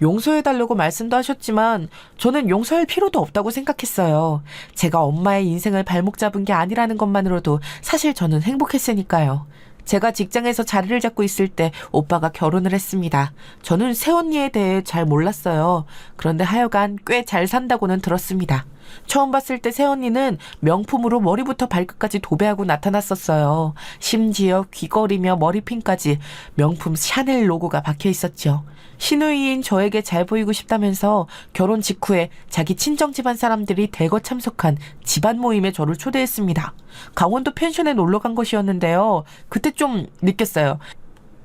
용서해달라고 말씀도 하셨지만 저는 용서할 필요도 없다고 생각했어요. 제가 엄마의 인생을 발목 잡은 게 아니라는 것만으로도 사실 저는 행복했으니까요. 제가 직장에서 자리를 잡고 있을 때 오빠가 결혼을 했습니다. 저는 새언니에 대해 잘 몰랐어요. 그런데 하여간 꽤 잘 산다고는 들었습니다. 처음 봤을 때 새언니는 명품으로 머리부터 발끝까지 도배하고 나타났었어요. 심지어 귀걸이며 머리핀까지 명품 샤넬 로고가 박혀 있었죠. 시누이인 저에게 잘 보이고 싶다면서 결혼 직후에 자기 친정 집안 사람들이 대거 참석한 집안 모임에 저를 초대했습니다. 강원도 펜션에 놀러 간 것이었는데요. 그때 좀 느꼈어요.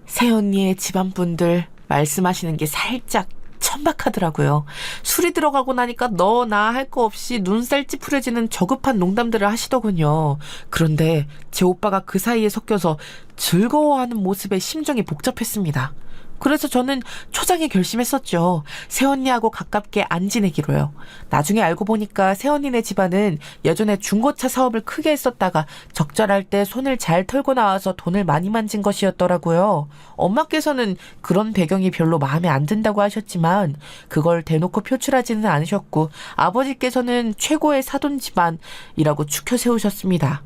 새언니의 집안분들 말씀하시는 게 살짝 천박하더라고요. 술이 들어가고 나니까 너 나 할 거 없이 눈살 찌푸려지는 저급한 농담들을 하시더군요. 그런데 제 오빠가 그 사이에 섞여서 즐거워하는 모습에 심정이 복잡했습니다. 그래서 저는 초장에 결심했었죠. 새언니하고 가깝게 안 지내기로요. 나중에 알고 보니까 새언니네 집안은 예전에 중고차 사업을 크게 했었다가 적절할 때 손을 잘 털고 나와서 돈을 많이 만진 것이었더라고요. 엄마께서는 그런 배경이 별로 마음에 안 든다고 하셨지만 그걸 대놓고 표출하지는 않으셨고 아버지께서는 최고의 사돈 집안이라고 추켜 세우셨습니다.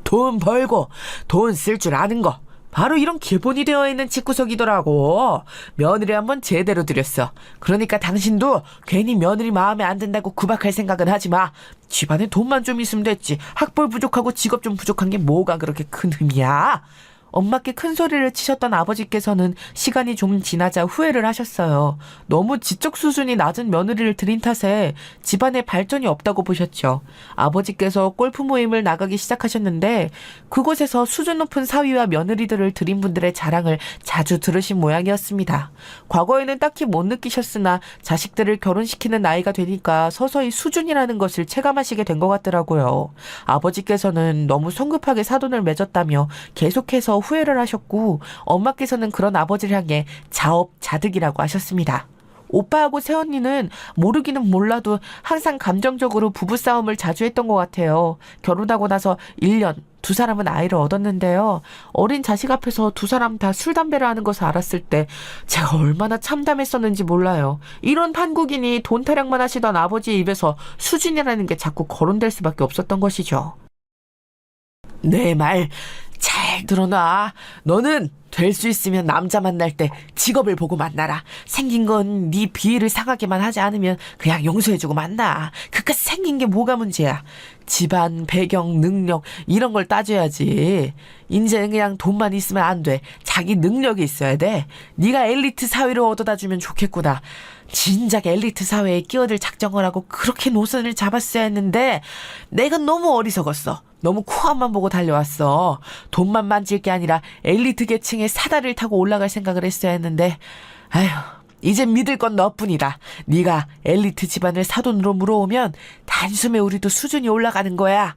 돈 벌고 돈 쓸 줄 아는 거. 바로 이런 기본이 되어 있는 집구석이더라고. 며느리 한번 제대로 들였어. 그러니까 당신도 괜히 며느리 마음에 안 든다고 구박할 생각은 하지 마. 집안에 돈만 좀 있으면 됐지. 학벌 부족하고 직업 좀 부족한 게 뭐가 그렇게 큰 흠이야. 엄마께 큰 소리를 치셨던 아버지께서는 시간이 좀 지나자 후회를 하셨어요. 너무 지적 수준이 낮은 며느리를 들인 탓에 집안에 발전이 없다고 보셨죠. 아버지께서 골프 모임을 나가기 시작하셨는데 그곳에서 수준 높은 사위와 며느리들을 들인 분들의 자랑을 자주 들으신 모양이었습니다. 과거에는 딱히 못 느끼셨으나 자식들을 결혼시키는 나이가 되니까 서서히 수준이라는 것을 체감하시게 된 것 같더라고요. 아버지께서는 너무 성급하게 사돈을 맺었다며 계속해서 후회를 하셨고 엄마께서는 그런 아버지를 향해 자업자득이라고 하셨습니다. 오빠하고 새언니는 모르기는 몰라도 항상 감정적으로 부부싸움을 자주 했던 것 같아요. 결혼하고 나서 1년 두 사람은 아이를 얻었는데요. 어린 자식 앞에서 두 사람 다 술, 담배를 하는 것을 알았을 때 제가 얼마나 참담했었는지 몰라요. 이런 한국인이 돈 타령만 하시던 아버지의 입에서 수준이라는 게 자꾸 거론될 수밖에 없었던 것이죠. 내 말 잘 들어놔. 너는 될 수 있으면 남자 만날 때 직업을 보고 만나라. 생긴 건 네 비위를 상하게만 하지 않으면 그냥 용서해주고 만나. 그깟 생긴 게 뭐가 문제야. 집안, 배경, 능력 이런 걸 따져야지. 인제는 그냥 돈만 있으면 안 돼. 자기 능력이 있어야 돼. 네가 엘리트 사위를 얻어다 주면 좋겠구나. 진작 엘리트 사회에 끼어들 작정을 하고 그렇게 노선을 잡았어야 했는데 내가 너무 어리석었어. 너무 코앞만 보고 달려왔어. 돈만 만질 게 아니라 엘리트 계층의 사다리를 타고 올라갈 생각을 했어야 했는데 아휴, 이제 믿을 건 너뿐이다. 네가 엘리트 집안을 사돈으로 물어오면 단숨에 우리도 수준이 올라가는 거야.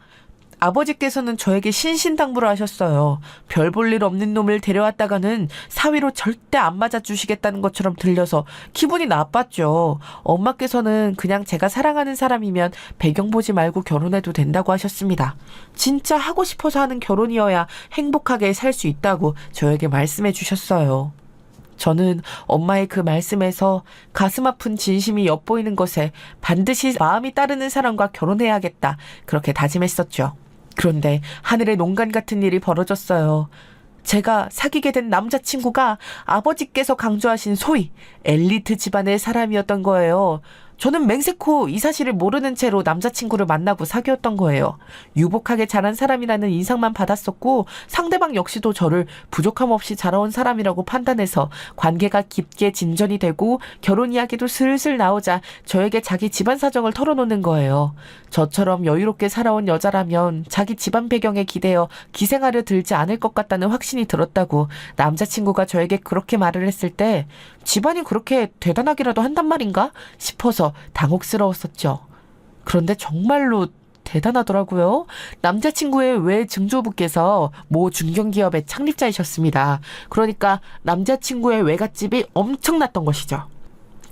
아버지께서는 저에게 신신당부를 하셨어요. 별 볼 일 없는 놈을 데려왔다가는 사위로 절대 안 맞아주시겠다는 것처럼 들려서 기분이 나빴죠. 엄마께서는 그냥 제가 사랑하는 사람이면 배경 보지 말고 결혼해도 된다고 하셨습니다. 진짜 하고 싶어서 하는 결혼이어야 행복하게 살 수 있다고 저에게 말씀해 주셨어요. 저는 엄마의 그 말씀에서 가슴 아픈 진심이 엿보이는 것에 반드시 마음이 따르는 사람과 결혼해야겠다. 그렇게 다짐했었죠. 그런데 하늘의 농간 같은 일이 벌어졌어요. 제가 사귀게 된 남자친구가 아버지께서 강조하신 소위 엘리트 집안의 사람이었던 거예요. 저는 맹세코 이 사실을 모르는 채로 남자친구를 만나고 사귀었던 거예요. 유복하게 자란 사람이라는 인상만 받았었고 상대방 역시도 저를 부족함 없이 자라온 사람이라고 판단해서 관계가 깊게 진전이 되고 결혼 이야기도 슬슬 나오자 저에게 자기 집안 사정을 털어놓는 거예요. 저처럼 여유롭게 살아온 여자라면 자기 집안 배경에 기대어 기생하려 들지 않을 것 같다는 확신이 들었다고 남자친구가 저에게 그렇게 말을 했을 때 집안이 그렇게 대단하기라도 한단 말인가 싶어서 당혹스러웠었죠. 그런데 정말로 대단하더라고요. 남자친구의 외 증조부께서 모 중견기업의 창립자이셨습니다. 그러니까 남자친구의 외갓집이 엄청났던 것이죠.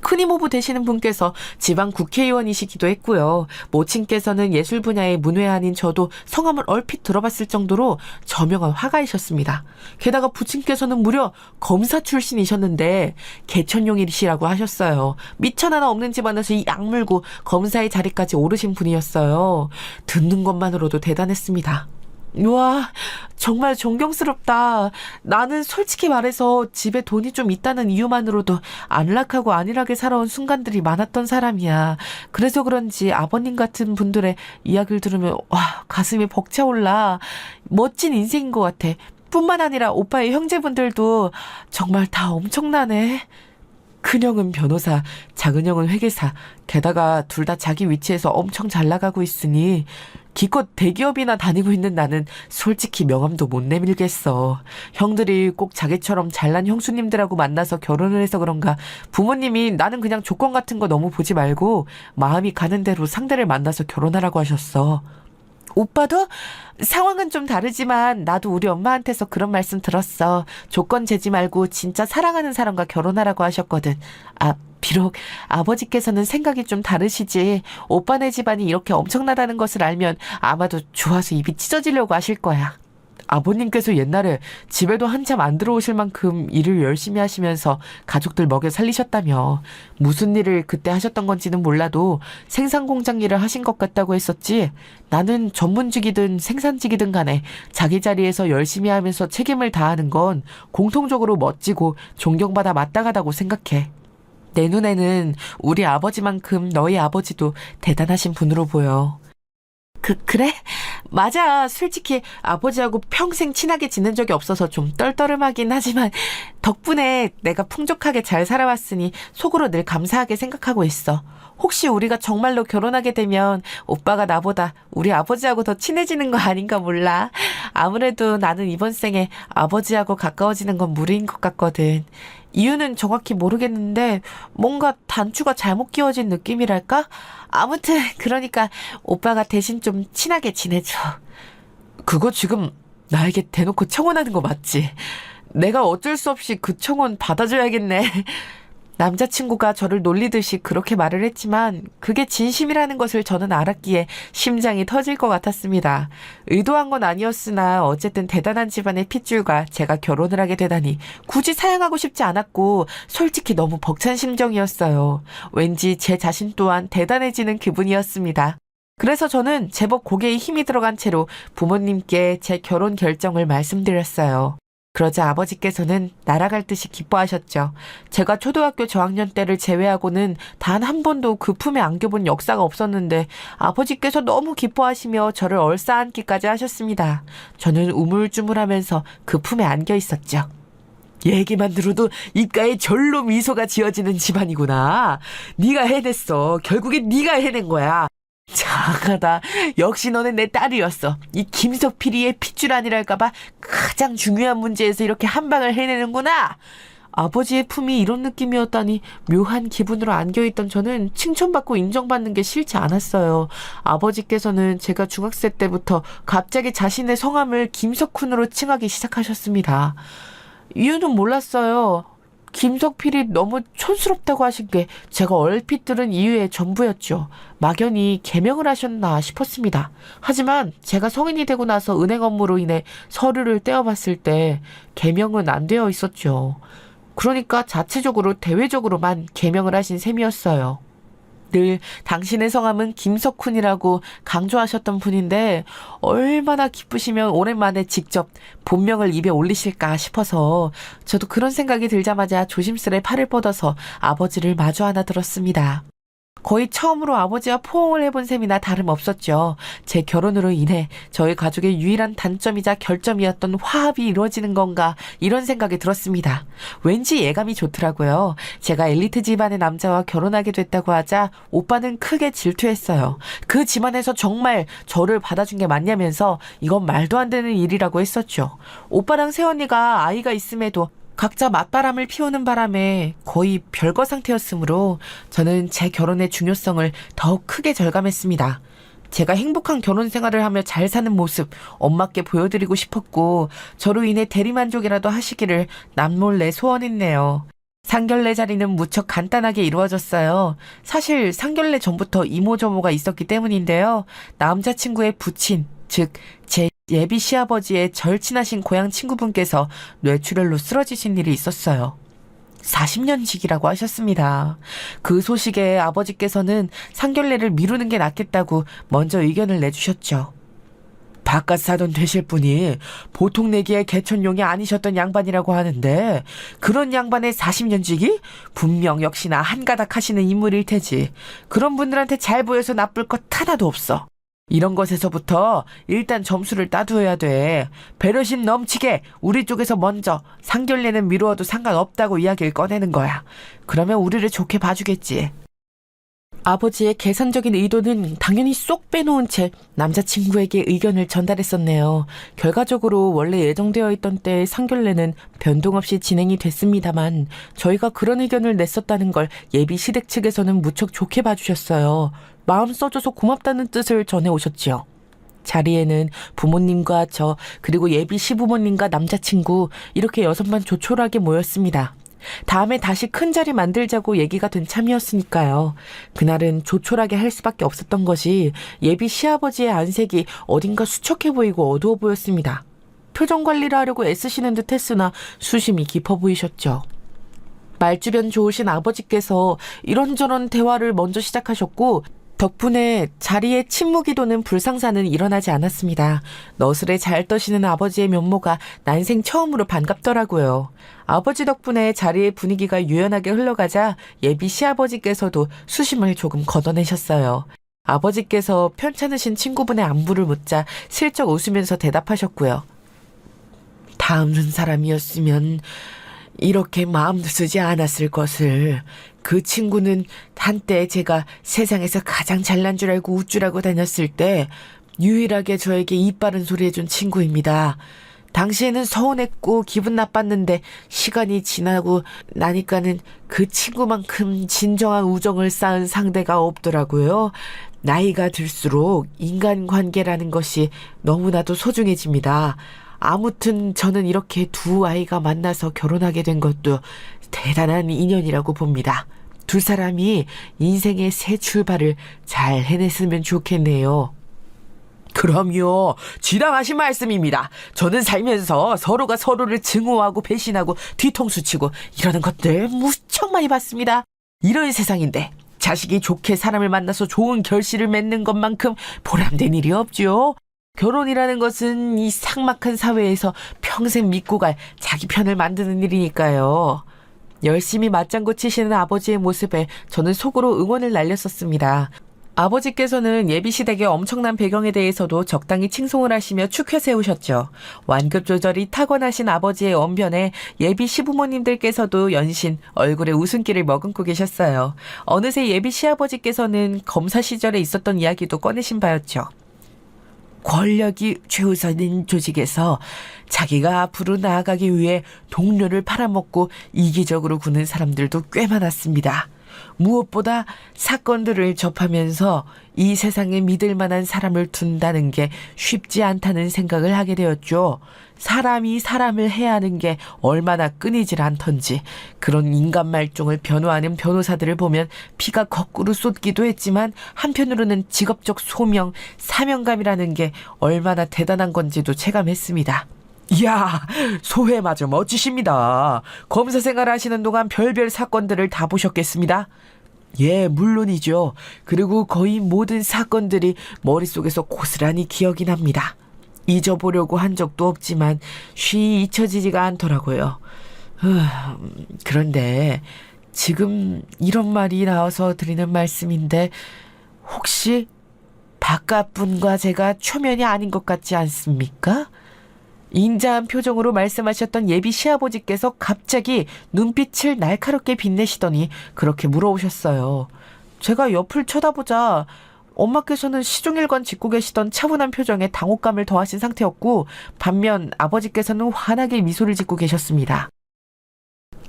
큰 이모부 되시는 분께서 지방 국회의원이시기도 했고요. 모친께서는 예술 분야의 문외한인 저도 성함을 얼핏 들어봤을 정도로 저명한 화가이셨습니다. 게다가 부친께서는 무려 검사 출신이셨는데 개천용이시라고 하셨어요. 미천 하나 없는 집안에서 이 악물고 검사의 자리까지 오르신 분이었어요. 듣는 것만으로도 대단했습니다. 와, 정말 존경스럽다. 나는 솔직히 말해서 집에 돈이 좀 있다는 이유만으로도 안락하고 안일하게 살아온 순간들이 많았던 사람이야. 그래서 그런지 아버님 같은 분들의 이야기를 들으면 와, 가슴이 벅차올라. 멋진 인생인 것 같아. 뿐만 아니라 오빠의 형제분들도 정말 다 엄청나네. 큰형은 변호사, 작은형은 회계사, 게다가 둘 다 자기 위치에서 엄청 잘 나가고 있으니 기껏 대기업이나 다니고 있는 나는 솔직히 명함도 못 내밀겠어. 형들이 꼭 자기처럼 잘난 형수님들하고 만나서 결혼을 해서 그런가 부모님이 나는 그냥 조건 같은 거 너무 보지 말고 마음이 가는 대로 상대를 만나서 결혼하라고 하셨어. 오빠도 상황은 좀 다르지만 나도 우리 엄마한테서 그런 말씀 들었어. 조건 재지 말고 진짜 사랑하는 사람과 결혼하라고 하셨거든. 비록 아버지께서는 생각이 좀 다르시지 오빠네 집안이 이렇게 엄청나다는 것을 알면 아마도 좋아서 입이 찢어지려고 하실 거야. 아버님께서 옛날에 집에도 한참 안 들어오실 만큼 일을 열심히 하시면서 가족들 먹여 살리셨다며. 무슨 일을 그때 하셨던 건지는 몰라도 생산 공장 일을 하신 것 같다고 했었지. 나는 전문직이든 생산직이든 간에 자기 자리에서 열심히 하면서 책임을 다하는 건 공통적으로 멋지고 존경받아 마땅하다고 생각해. 내 눈에는 우리 아버지만큼 너희 아버지도 대단하신 분으로 보여. 그래? 맞아. 솔직히 아버지하고 평생 친하게 지낸 적이 없어서 좀 떨떠름하긴 하지만 덕분에 내가 풍족하게 잘 살아왔으니 속으로 늘 감사하게 생각하고 있어. 혹시 우리가 정말로 결혼하게 되면 오빠가 나보다 우리 아버지하고 더 친해지는 거 아닌가 몰라. 아무래도 나는 이번 생에 아버지하고 가까워지는 건 무리인 것 같거든. 이유는 정확히 모르겠는데 뭔가 단추가 잘못 끼워진 느낌이랄까? 아무튼 그러니까 오빠가 대신 좀 친하게 지내줘. 그거 지금 나에게 대놓고 청혼하는 거 맞지? 내가 어쩔 수 없이 그 청혼 받아줘야겠네. 남자친구가 저를 놀리듯이 그렇게 말을 했지만 그게 진심이라는 것을 저는 알았기에 심장이 터질 것 같았습니다. 의도한 건 아니었으나 어쨌든 대단한 집안의 핏줄과 제가 결혼을 하게 되다니 굳이 사양하고 싶지 않았고 솔직히 너무 벅찬 심정이었어요. 왠지 제 자신 또한 대단해지는 기분이었습니다. 그래서 저는 제법 고개에 힘이 들어간 채로 부모님께 제 결혼 결정을 말씀드렸어요. 그러자 아버지께서는 날아갈 듯이 기뻐하셨죠. 제가 초등학교 저학년 때를 제외하고는 단 한 번도 그 품에 안겨본 역사가 없었는데 아버지께서 너무 기뻐하시며 저를 얼싸안기까지 하셨습니다. 저는 우물쭈물하면서 그 품에 안겨 있었죠. 얘기만 들어도 입가에 절로 미소가 지어지는 집안이구나. 네가 해냈어. 결국엔 네가 해낸 거야. 장하다. 역시 너는 내 딸이었어. 이 김석필이의 핏줄 아니랄까봐 가장 중요한 문제에서 이렇게 한 방을 해내는구나. 아버지의 품이 이런 느낌이었다니 묘한 기분으로 안겨있던 저는 칭찬받고 인정받는 게 싫지 않았어요. 아버지께서는 제가 중학생 때부터 갑자기 자신의 성함을 김석훈으로 칭하기 시작하셨습니다. 이유는 몰랐어요. 김석필이 너무 촌스럽다고 하신 게 제가 얼핏 들은 이유의 전부였죠. 막연히 개명을 하셨나 싶었습니다. 하지만 제가 성인이 되고 나서 은행 업무로 인해 서류를 떼어봤을 때 개명은 안 되어 있었죠. 그러니까 자체적으로 대외적으로만 개명을 하신 셈이었어요. 늘 당신의 성함은 김석훈이라고 강조하셨던 분인데 얼마나 기쁘시면 오랜만에 직접 본명을 입에 올리실까 싶어서 저도 그런 생각이 들자마자 조심스레 팔을 뻗어서 아버지를 마주 하나 들었습니다. 거의 처음으로 아버지와 포옹을 해본 셈이나 다름없었죠. 제 결혼으로 인해 저희 가족의 유일한 단점이자 결점이었던 화합이 이루어지는 건가 이런 생각이 들었습니다. 왠지 예감이 좋더라고요. 제가 엘리트 집안의 남자와 결혼하게 됐다고 하자 오빠는 크게 질투했어요. 그 집안에서 정말 저를 받아준 게 맞냐면서 이건 말도 안 되는 일이라고 했었죠. 오빠랑 새언니가 아이가 있음에도 각자 맞바람을 피우는 바람에 거의 별거 상태였으므로 저는 제 결혼의 중요성을 더욱 크게 절감했습니다. 제가 행복한 결혼 생활을 하며 잘 사는 모습 엄마께 보여드리고 싶었고 저로 인해 대리만족이라도 하시기를 남몰래 소원했네요. 상견례 자리는 무척 간단하게 이루어졌어요. 사실 상견례 전부터 이모저모가 있었기 때문인데요. 남자친구의 부친, 즉 제 예비 시아버지의 절친하신 고향 친구분께서 뇌출혈로 쓰러지신 일이 있었어요. 40년직이라고 하셨습니다. 그 소식에 아버지께서는 상견례를 미루는 게 낫겠다고 먼저 의견을 내주셨죠. 바깥 사돈 되실 분이 보통 내기에 개천용이 아니셨던 양반이라고 하는데 그런 양반의 40년직이 분명 역시나 한가닥 하시는 인물일 테지. 그런 분들한테 잘 보여서 나쁠 것 하나도 없어. 이런 것에서부터 일단 점수를 따두어야 돼. 배려심 넘치게 우리 쪽에서 먼저 상견례는 미루어도 상관없다고 이야기를 꺼내는 거야. 그러면 우리를 좋게 봐주겠지. 아버지의 계산적인 의도는 당연히 쏙 빼놓은 채 남자친구에게 의견을 전달했었네요. 결과적으로 원래 예정되어 있던 때의 상견례는 변동 없이 진행이 됐습니다만 저희가 그런 의견을 냈었다는 걸 예비 시댁 측에서는 무척 좋게 봐주셨어요. 마음 써줘서 고맙다는 뜻을 전해오셨지요. 자리에는 부모님과 저 그리고 예비 시부모님과 남자친구 이렇게 6만 조촐하게 모였습니다. 다음에 다시 큰 자리 만들자고 얘기가 된 참이었으니까요. 그날은 조촐하게 할 수밖에 없었던 것이 예비 시아버지의 안색이 어딘가 수척해 보이고 어두워 보였습니다. 표정 관리를 하려고 애쓰시는 듯 했으나 수심이 깊어 보이셨죠. 말주변 좋으신 아버지께서 이런저런 대화를 먼저 시작하셨고 덕분에 자리에 침묵이 도는 불상사는 일어나지 않았습니다. 너스레 잘 떠시는 아버지의 면모가 난생 처음으로 반갑더라고요. 아버지 덕분에 자리의 분위기가 유연하게 흘러가자 예비 시아버지께서도 수심을 조금 걷어내셨어요. 아버지께서 편찮으신 친구분의 안부를 묻자 슬쩍 웃으면서 대답하셨고요. 다음 사람이었으면 이렇게 마음도 쓰지 않았을 것을. 그 친구는 한때 제가 세상에서 가장 잘난 줄 알고 우쭐하고 다녔을 때 유일하게 저에게 입 바른 소리 해준 친구입니다. 당시에는 서운했고 기분 나빴는데 시간이 지나고 나니까는 그 친구만큼 진정한 우정을 쌓은 상대가 없더라고요. 나이가 들수록 인간관계라는 것이 너무나도 소중해집니다. 아무튼 저는 이렇게 두 아이가 만나서 결혼하게 된 것도 대단한 인연이라고 봅니다. 두 사람이 인생의 새 출발을 잘 해냈으면 좋겠네요. 그럼요. 지당하신 말씀입니다. 저는 살면서 서로가 서로를 증오하고 배신하고 뒤통수 치고 이러는 것들 무척 많이 봤습니다. 이런 세상인데 자식이 좋게 사람을 만나서 좋은 결실을 맺는 것만큼 보람된 일이 없죠. 결혼이라는 것은 이 삭막한 사회에서 평생 믿고 갈 자기 편을 만드는 일이니까요. 열심히 맞장구 치시는 아버지의 모습에 저는 속으로 응원을 날렸었습니다. 아버지께서는 예비시댁의 엄청난 배경에 대해서도 적당히 칭송을 하시며 축혀 세우셨죠. 완급 조절이 타고나신 아버지의 언변에 예비 시부모님들께서도 연신 얼굴에 웃음기를 머금고 계셨어요. 어느새 예비 시아버지께서는 검사 시절에 있었던 이야기도 꺼내신 바였죠. 권력이 최우선인 조직에서 자기가 앞으로 나아가기 위해 동료를 팔아먹고 이기적으로 구는 사람들도 꽤 많았습니다. 무엇보다 사건들을 접하면서 이 세상에 믿을 만한 사람을 둔다는 게 쉽지 않다는 생각을 하게 되었죠. 사람이 사람을 해야 하는 게 얼마나 끊이질 않던지 그런 인간 말종을 변호하는 변호사들을 보면 피가 거꾸로 쏟기도 했지만 한편으로는 직업적 소명, 사명감이라는 게 얼마나 대단한 건지도 체감했습니다. 이야, 소회마저 멋지십니다. 검사 생활 하시는 동안 별별 사건들을 다 보셨겠습니다. 예, 물론이죠. 그리고 거의 모든 사건들이 머릿속에서 고스란히 기억이 납니다. 잊어보려고 한 적도 없지만 쉬 잊혀지지가 않더라고요. 그런데 지금 이런 말이 나와서 드리는 말씀인데 혹시 바깥분과 제가 초면이 아닌 것 같지 않습니까? 인자한 표정으로 말씀하셨던 예비 시아버지께서 갑자기 눈빛을 날카롭게 빛내시더니 그렇게 물어오셨어요. 제가 옆을 쳐다보자 엄마께서는 시종일관 짓고 계시던 차분한 표정에 당혹감을 더하신 상태였고 반면 아버지께서는 환하게 미소를 짓고 계셨습니다.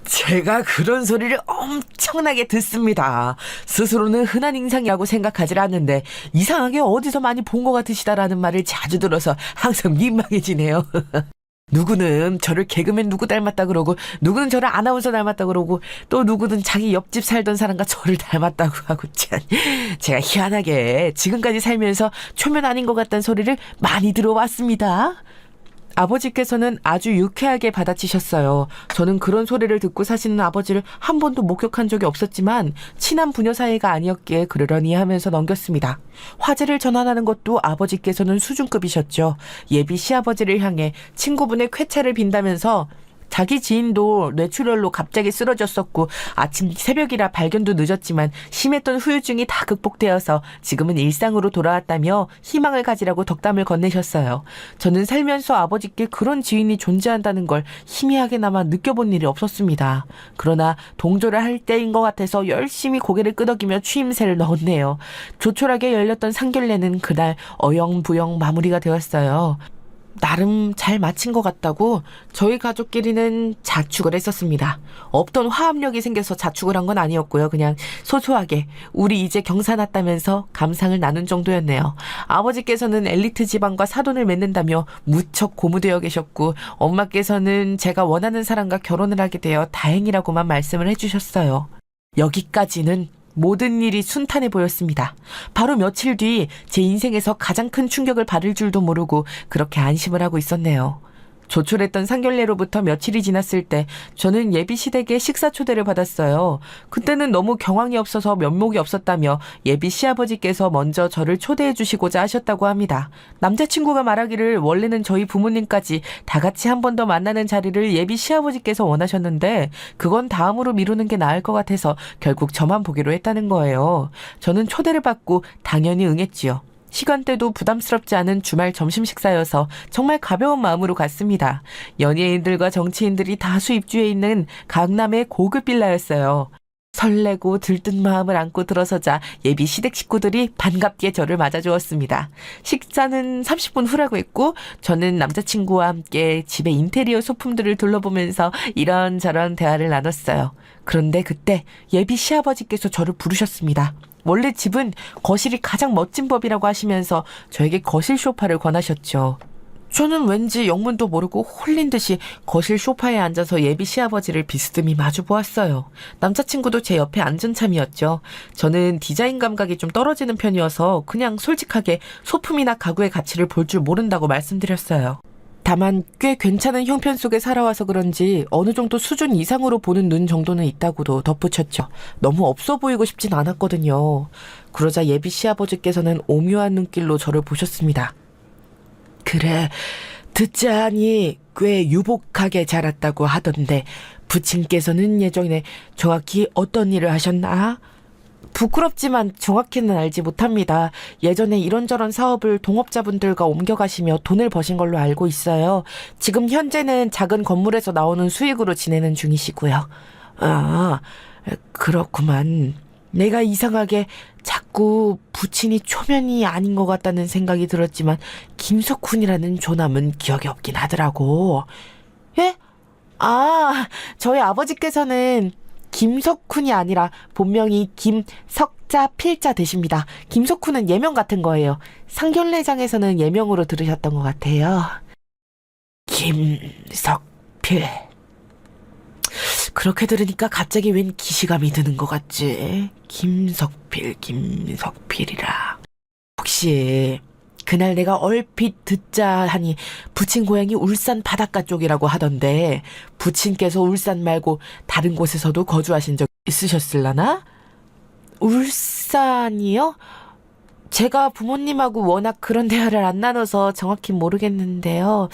제가 그런 소리를 엄청나게 듣습니다. 스스로는 흔한 인상이라고 생각하지 않는데 이상하게 어디서 많이 본 것 같으시다라는 말을 자주 들어서 항상 민망해지네요. 누구는 저를 개그맨 누구 닮았다 그러고 누구는 저를 아나운서 닮았다 그러고 또 누구는 자기 옆집 살던 사람과 저를 닮았다고 하고 참 제가 희한하게 지금까지 살면서 초면 아닌 것 같다는 소리를 많이 들어왔습니다. 아버지께서는 아주 유쾌하게 받아치셨어요. 저는 그런 소리를 듣고 사시는 아버지를 한 번도 목격한 적이 없었지만 친한 부녀 사이가 아니었기에 그러려니 하면서 넘겼습니다. 화제를 전환하는 것도 아버지께서는 수준급이셨죠. 예비 시아버지를 향해 친구분의 쾌차를 빈다면서 자기 지인도 뇌출혈로 갑자기 쓰러졌었고 아침 새벽이라 발견도 늦었지만 심했던 후유증이 다 극복되어서 지금은 일상으로 돌아왔다며 희망을 가지라고 덕담을 건네셨어요. 저는 살면서 아버지께 그런 지인이 존재한다는 걸 희미하게나마 느껴본 일이 없었습니다. 그러나 동조를 할 때인 것 같아서 열심히 고개를 끄덕이며 추임새를 넣었네요. 조촐하게 열렸던 상견례는 그날 어영부영 마무리가 되었어요. 나름 잘 마친 것 같다고 저희 가족끼리는 자축을 했었습니다. 없던 화합력이 생겨서 자축을 한 건 아니었고요. 그냥 소소하게 우리 이제 경사 났다면서 감상을 나눈 정도였네요. 아버지께서는 엘리트 집안과 사돈을 맺는다며 무척 고무되어 계셨고 엄마께서는 제가 원하는 사람과 결혼을 하게 되어 다행이라고만 말씀을 해주셨어요. 여기까지는 모든 일이 순탄해 보였습니다. 바로 며칠 뒤 제 인생에서 가장 큰 충격을 받을 줄도 모르고 그렇게 안심을 하고 있었네요. 조촐했던 상견례로부터 며칠이 지났을 때 저는 예비시댁에 식사 초대를 받았어요. 그때는 너무 경황이 없어서 면목이 없었다며 예비 시아버지께서 먼저 저를 초대해 주시고자 하셨다고 합니다. 남자친구가 말하기를 원래는 저희 부모님까지 다 같이 한 번 더 만나는 자리를 예비 시아버지께서 원하셨는데 그건 다음으로 미루는 게 나을 것 같아서 결국 저만 보기로 했다는 거예요. 저는 초대를 받고 당연히 응했지요. 시간대도 부담스럽지 않은 주말 점심 식사여서 정말 가벼운 마음으로 갔습니다. 연예인들과 정치인들이 다수 입주해 있는 강남의 고급 빌라였어요. 설레고 들뜬 마음을 안고 들어서자 예비 시댁 식구들이 반갑게 저를 맞아주었습니다. 식사는 30분 후라고 했고 저는 남자친구와 함께 집의 인테리어 소품들을 둘러보면서 이런저런 대화를 나눴어요. 그런데 그때 예비 시아버지께서 저를 부르셨습니다. 원래 집은 거실이 가장 멋진 법이라고 하시면서 저에게 거실 소파를 권하셨죠. 저는 왠지 영문도 모르고 홀린 듯이 거실 소파에 앉아서 예비 시아버지를 비스듬히 마주 보았어요. 남자친구도 제 옆에 앉은 참이었죠. 저는 디자인 감각이 좀 떨어지는 편이어서 그냥 솔직하게 소품이나 가구의 가치를 볼 줄 모른다고 말씀드렸어요. 다만 꽤 괜찮은 형편 속에 살아와서 그런지 어느 정도 수준 이상으로 보는 눈 정도는 있다고도 덧붙였죠. 너무 없어 보이고 싶진 않았거든요. 그러자 예비 시아버지께서는 오묘한 눈길로 저를 보셨습니다. 그래, 듣자하니 꽤 유복하게 자랐다고 하던데 부친께서는 예전에 정확히 어떤 일을 하셨나? 부끄럽지만 정확히는 알지 못합니다. 예전에 이런저런 사업을 동업자분들과 옮겨가시며 돈을 버신 걸로 알고 있어요. 지금 현재는 작은 건물에서 나오는 수익으로 지내는 중이시고요. 아, 그렇구만. 내가 이상하게 자꾸 부친이 초면이 아닌 것 같다는 생각이 들었지만 김석훈이라는 조남은 기억이 없긴 하더라고. 예? 아, 저희 아버지께서는 김석훈이 아니라 본명이 김석자 필자 되십니다. 김석훈은 예명 같은 거예요. 상견례장에서는 예명으로 들으셨던 것 같아요. 김석필. 그렇게 들으니까 갑자기 웬 기시감이 드는 것 같지? 김석필이라. 혹시 그날 내가 얼핏 듣자 하니 부친 고향이 울산 바닷가 쪽이라고 하던데 부친께서 울산 말고 다른 곳에서도 거주하신 적 있으셨을라나? 울산이요? 제가 부모님하고 워낙 그런 대화를 안 나눠서 정확히 모르겠는데요.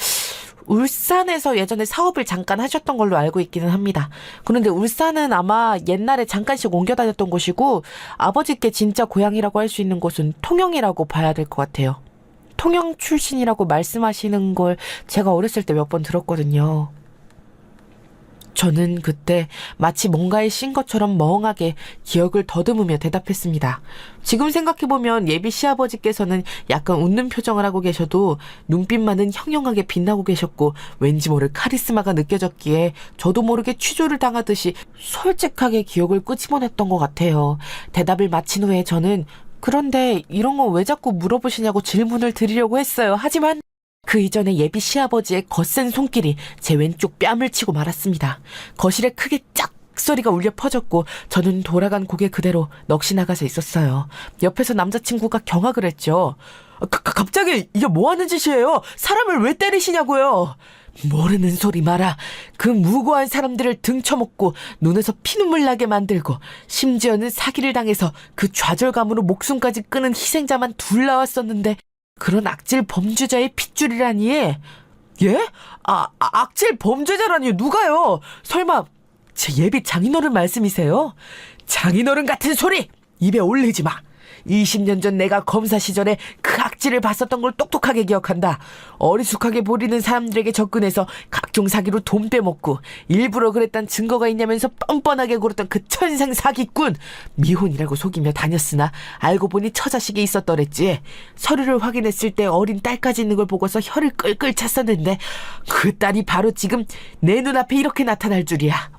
울산에서 예전에 사업을 잠깐 하셨던 걸로 알고 있기는 합니다. 그런데 울산은 아마 옛날에 잠깐씩 옮겨 다녔던 곳이고 아버지께 진짜 고향이라고 할 수 있는 곳은 통영이라고 봐야 될 것 같아요. 통영 출신이라고 말씀하시는 걸 제가 어렸을 때 몇 번 들었거든요. 저는 그때 마치 뭔가에 씌인 것처럼 멍하게 기억을 더듬으며 대답했습니다. 지금 생각해보면 예비 시아버지께서는 약간 웃는 표정을 하고 계셔도 눈빛만은 형형하게 빛나고 계셨고 왠지 모를 카리스마가 느껴졌기에 저도 모르게 취조를 당하듯이 솔직하게 기억을 끄집어냈던 것 같아요. 대답을 마친 후에 저는 그런데 이런 거 왜 자꾸 물어보시냐고 질문을 드리려고 했어요. 하지만 그 이전에 예비 시아버지의 거센 손길이 제 왼쪽 뺨을 치고 말았습니다. 거실에 크게 짝 소리가 울려 퍼졌고 저는 돌아간 고개 그대로 넋이 나가서 있었어요. 옆에서 남자친구가 경악을 했죠. 갑자기 이게 뭐 하는 짓이에요? 사람을 왜 때리시냐고요? 모르는 소리 마라. 그 무고한 사람들을 등쳐먹고 눈에서 피눈물 나게 만들고 심지어는 사기를 당해서 그 좌절감으로 목숨까지 끊은 희생자만 둘 나왔었는데 그런 악질 범죄자의 핏줄이라니. 예? 악질 범죄자라니 누가요? 설마 제 예비 장인어른 말씀이세요? 장인어른 같은 소리 입에 올리지 마. 20년 전 내가 검사 시절에 그 악질을 봤었던 걸 똑똑하게 기억한다. 어리숙하게 보리는 사람들에게 접근해서 각종 사기로 돈 빼먹고 일부러 그랬단 증거가 있냐면서 뻔뻔하게 굴었던 그 천생 사기꾼. 미혼이라고 속이며 다녔으나 알고 보니 처자식이 있었더랬지. 서류를 확인했을 때 어린 딸까지 있는 걸 보고서 혀를 끌끌 찼었는데 그 딸이 바로 지금 내 눈앞에 이렇게 나타날 줄이야.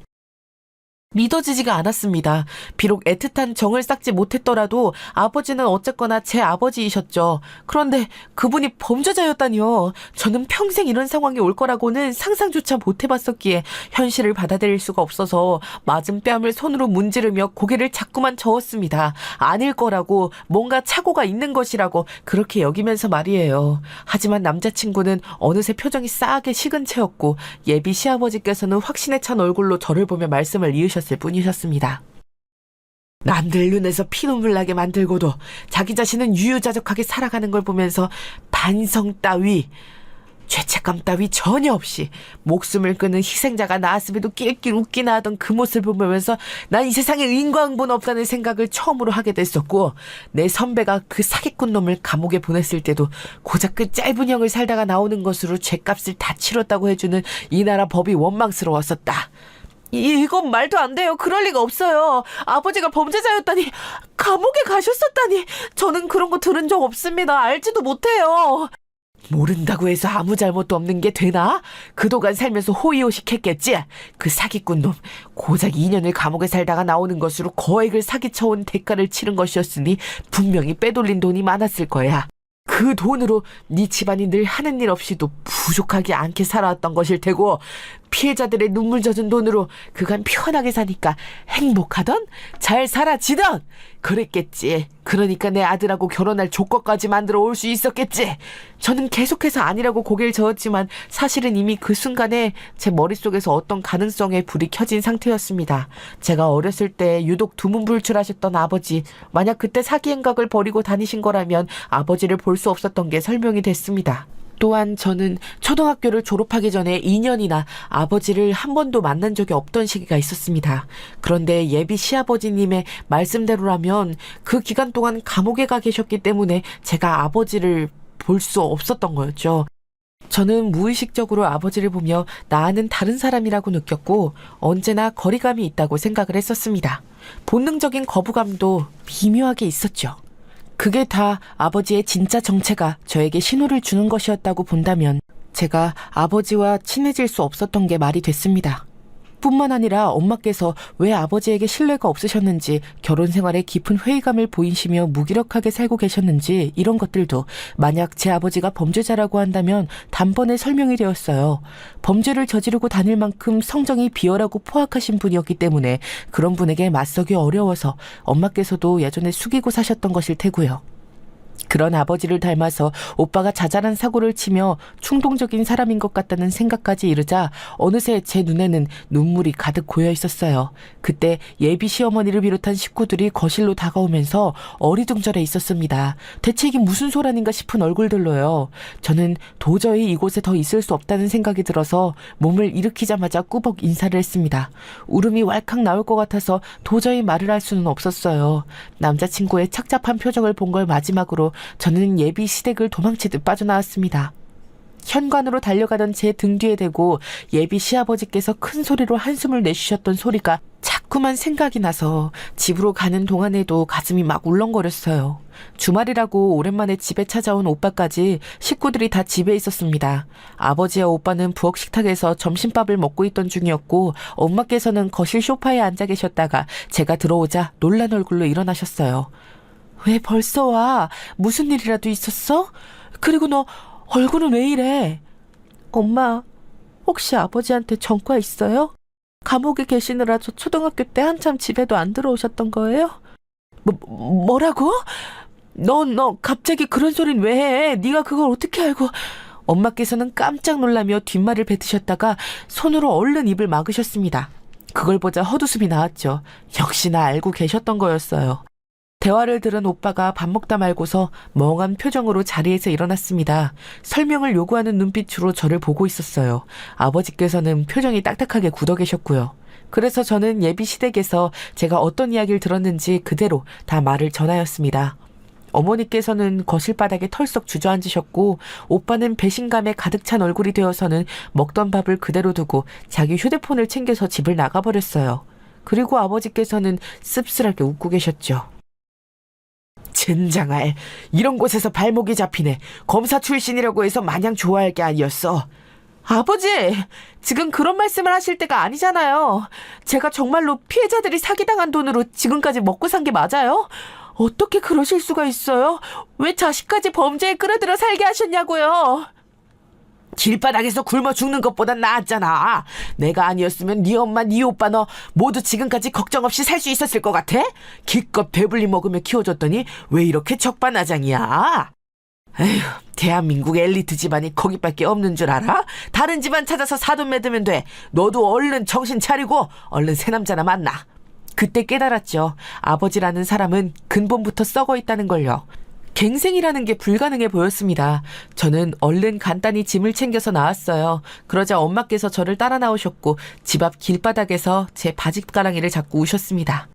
믿어지지가 않았습니다. 비록 애틋한 정을 쌓지 못했더라도 아버지는 어쨌거나 제 아버지이셨죠. 그런데 그분이 범죄자였다니요. 저는 평생 이런 상황이 올 거라고는 상상조차 못 해봤었기에 현실을 받아들일 수가 없어서 맞은 뺨을 손으로 문지르며 고개를 자꾸만 저었습니다. 아닐 거라고, 뭔가 착오가 있는 것이라고 그렇게 여기면서 말이에요. 하지만 남자친구는 어느새 표정이 싸하게 식은 채였고 예비 시아버지께서는 확신에 찬 얼굴로 저를 보며 말씀을 이으셨습니다. 뿐이셨습니다. 남들 눈에서 피눈물 나게 만들고도 자기 자신은 유유자적하게 살아가는 걸 보면서 반성 따위, 죄책감 따위 전혀 없이 목숨을 끊은 희생자가 나왔음에도 낄낄 웃기나 하던 그 모습을 보면서 난 이 세상에 인과응보는 없다는 생각을 처음으로 하게 됐었고, 내 선배가 그 사기꾼 놈을 감옥에 보냈을 때도 고작 그 짧은 형을 살다가 나오는 것으로 죄값을 다 치렀다고 해주는 이 나라 법이 원망스러웠었다. 이건 말도 안 돼요. 그럴 리가 없어요. 아버지가 범죄자였다니, 감옥에 가셨었다니. 저는 그런 거 들은 적 없습니다. 알지도 못해요. 모른다고 해서 아무 잘못도 없는 게 되나? 그동안 살면서 호의호식했겠지? 그 사기꾼 놈, 고작 2년을 감옥에 살다가 나오는 것으로 거액을 사기쳐온 대가를 치른 것이었으니 분명히 빼돌린 돈이 많았을 거야. 그 돈으로 네 집안이 늘 하는 일 없이도 부족하지 않게 살아왔던 것일 테고, 피해자들의 눈물 젖은 돈으로 그간 편하게 사니까 행복하던? 잘 살아지던? 그랬겠지. 그러니까 내 아들하고 결혼할 조건까지 만들어 올 수 있었겠지. 저는 계속해서 아니라고 고개를 저었지만 사실은 이미 그 순간에 제 머릿속에서 어떤 가능성의 불이 켜진 상태였습니다. 제가 어렸을 때 유독 두문불출하셨던 아버지, 만약 그때 사기 행각을 벌이고 다니신 거라면 아버지를 볼 수 없었던 게 설명이 됐습니다. 또한 저는 초등학교를 졸업하기 전에 2년이나 아버지를 한 번도 만난 적이 없던 시기가 있었습니다. 그런데 예비 시아버지님의 말씀대로라면 그 기간 동안 감옥에 가 계셨기 때문에 제가 아버지를 볼 수 없었던 거였죠. 저는 무의식적으로 아버지를 보며 나는 다른 사람이라고 느꼈고 언제나 거리감이 있다고 생각을 했었습니다. 본능적인 거부감도 미묘하게 있었죠. 그게 다 아버지의 진짜 정체가 저에게 신호를 주는 것이었다고 본다면 제가 아버지와 친해질 수 없었던 게 말이 됐습니다. 뿐만 아니라 엄마께서 왜 아버지에게 신뢰가 없으셨는지, 결혼 생활에 깊은 회의감을 보이시며 무기력하게 살고 계셨는지, 이런 것들도 만약 제 아버지가 범죄자라고 한다면 단번에 설명이 되었어요. 범죄를 저지르고 다닐 만큼 성정이 비열하고 포악하신 분이었기 때문에 그런 분에게 맞서기 어려워서 엄마께서도 예전에 숙이고 사셨던 것일 테고요. 그런 아버지를 닮아서 오빠가 자잘한 사고를 치며 충동적인 사람인 것 같다는 생각까지 이르자 어느새 제 눈에는 눈물이 가득 고여 있었어요. 그때 예비 시어머니를 비롯한 식구들이 거실로 다가오면서 어리둥절해 있었습니다. 대체 이게 무슨 소란인가 싶은 얼굴들로요. 저는 도저히 이곳에 더 있을 수 없다는 생각이 들어서 몸을 일으키자마자 꾸벅 인사를 했습니다. 울음이 왈칵 나올 것 같아서 도저히 말을 할 수는 없었어요. 남자친구의 착잡한 표정을 본 걸 마지막으로 저는 예비 시댁을 도망치듯 빠져나왔습니다. 현관으로 달려가던 제 등 뒤에 대고 예비 시아버지께서 큰 소리로 한숨을 내쉬셨던 소리가 자꾸만 생각이 나서 집으로 가는 동안에도 가슴이 막 울렁거렸어요. 주말이라고 오랜만에 집에 찾아온 오빠까지 식구들이 다 집에 있었습니다. 아버지와 오빠는 부엌 식탁에서 점심밥을 먹고 있던 중이었고 엄마께서는 거실 소파에 앉아 계셨다가 제가 들어오자 놀란 얼굴로 일어나셨어요. 왜 벌써 와? 무슨 일이라도 있었어? 그리고 너 얼굴은 왜 이래? 엄마, 혹시 아버지한테 전과 있어요? 감옥에 계시느라 저 초등학교 때 한참 집에도 안 들어오셨던 거예요? 뭐라고? 너 갑자기 그런 소린 왜 해? 네가 그걸 어떻게 알고? 엄마께서는 깜짝 놀라며 뒷말을 뱉으셨다가 손으로 얼른 입을 막으셨습니다. 그걸 보자 헛웃음이 나왔죠. 역시나 알고 계셨던 거였어요. 대화를 들은 오빠가 밥 먹다 말고서 멍한 표정으로 자리에서 일어났습니다. 설명을 요구하는 눈빛으로 저를 보고 있었어요. 아버지께서는 표정이 딱딱하게 굳어 계셨고요. 그래서 저는 예비 시댁에서 제가 어떤 이야기를 들었는지 그대로 다 말을 전하였습니다. 어머니께서는 거실 바닥에 털썩 주저앉으셨고 오빠는 배신감에 가득 찬 얼굴이 되어서는 먹던 밥을 그대로 두고 자기 휴대폰을 챙겨서 집을 나가버렸어요. 그리고 아버지께서는 씁쓸하게 웃고 계셨죠. 젠장할, 이런 곳에서 발목이 잡히네. 검사 출신이라고 해서 마냥 좋아할 게 아니었어. 아버지, 지금 그런 말씀을 하실 때가 아니잖아요. 제가 정말로 피해자들이 사기당한 돈으로 지금까지 먹고 산 게 맞아요? 어떻게 그러실 수가 있어요? 왜 자식까지 범죄에 끌어들여 살게 하셨냐고요? 길바닥에서 굶어 죽는 것보단 나았잖아. 내가 아니었으면 네 엄마, 네 오빠 너 모두 지금까지 걱정 없이 살 수 있었을 것 같아? 기껏 배불리 먹으며 키워줬더니 왜 이렇게 적반하장이야? 에휴, 대한민국 엘리트 집안이 거기밖에 없는 줄 알아? 다른 집안 찾아서 사돈 맺으면 돼. 너도 얼른 정신 차리고 얼른 새 남자나 만나. 그때 깨달았죠. 아버지라는 사람은 근본부터 썩어 있다는 걸요. 갱생이라는 게 불가능해 보였습니다. 저는 얼른 간단히 짐을 챙겨서 나왔어요. 그러자 엄마께서 저를 따라 나오셨고 집 앞 길바닥에서 제 바짓가랑이를 잡고 우셨습니다.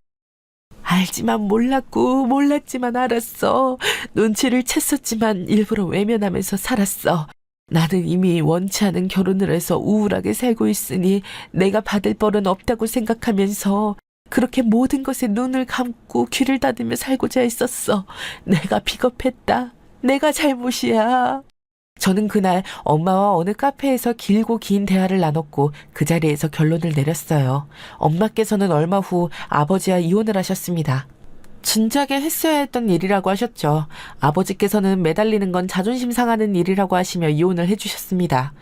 알지만 몰랐고 몰랐지만 알았어. 눈치를 챘었지만 일부러 외면하면서 살았어. 나는 이미 원치 않은 결혼을 해서 우울하게 살고 있으니 내가 받을 벌은 없다고 생각하면서 그렇게 모든 것에 눈을 감고 귀를 닫으며 살고자 했었어. 내가 비겁했다. 내가 잘못이야. 저는 그날 엄마와 어느 카페에서 길고 긴 대화를 나눴고 그 자리에서 결론을 내렸어요. 엄마께서는 얼마 후 아버지와 이혼을 하셨습니다. 진작에 했어야 했던 일이라고 하셨죠. 아버지께서는 매달리는 건 자존심 상하는 일이라고 하시며 이혼을 해주셨습니다.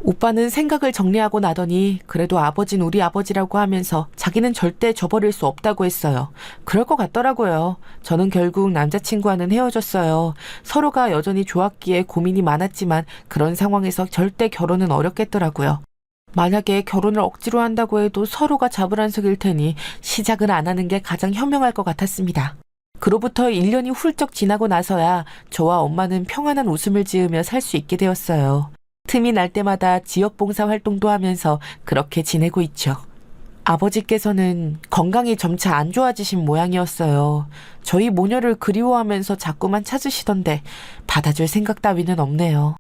오빠는 생각을 정리하고 나더니 그래도 아버진 우리 아버지라고 하면서 자기는 절대 저버릴 수 없다고 했어요. 그럴 것 같더라고요. 저는 결국 남자친구와는 헤어졌어요. 서로가 여전히 좋았기에 고민이 많았지만 그런 상황에서 절대 결혼은 어렵겠더라고요. 만약에 결혼을 억지로 한다고 해도 서로가 자불안석일 테니 시작을 안 하는 게 가장 현명할 것 같았습니다. 그로부터 1년이 훌쩍 지나고 나서야 저와 엄마는 평안한 웃음을 지으며 살 수 있게 되었어요. 틈이 날 때마다 지역봉사 활동도 하면서 그렇게 지내고 있죠. 아버지께서는 건강이 점차 안 좋아지신 모양이었어요. 저희 모녀를 그리워하면서 자꾸만 찾으시던데 받아줄 생각 따위는 없네요.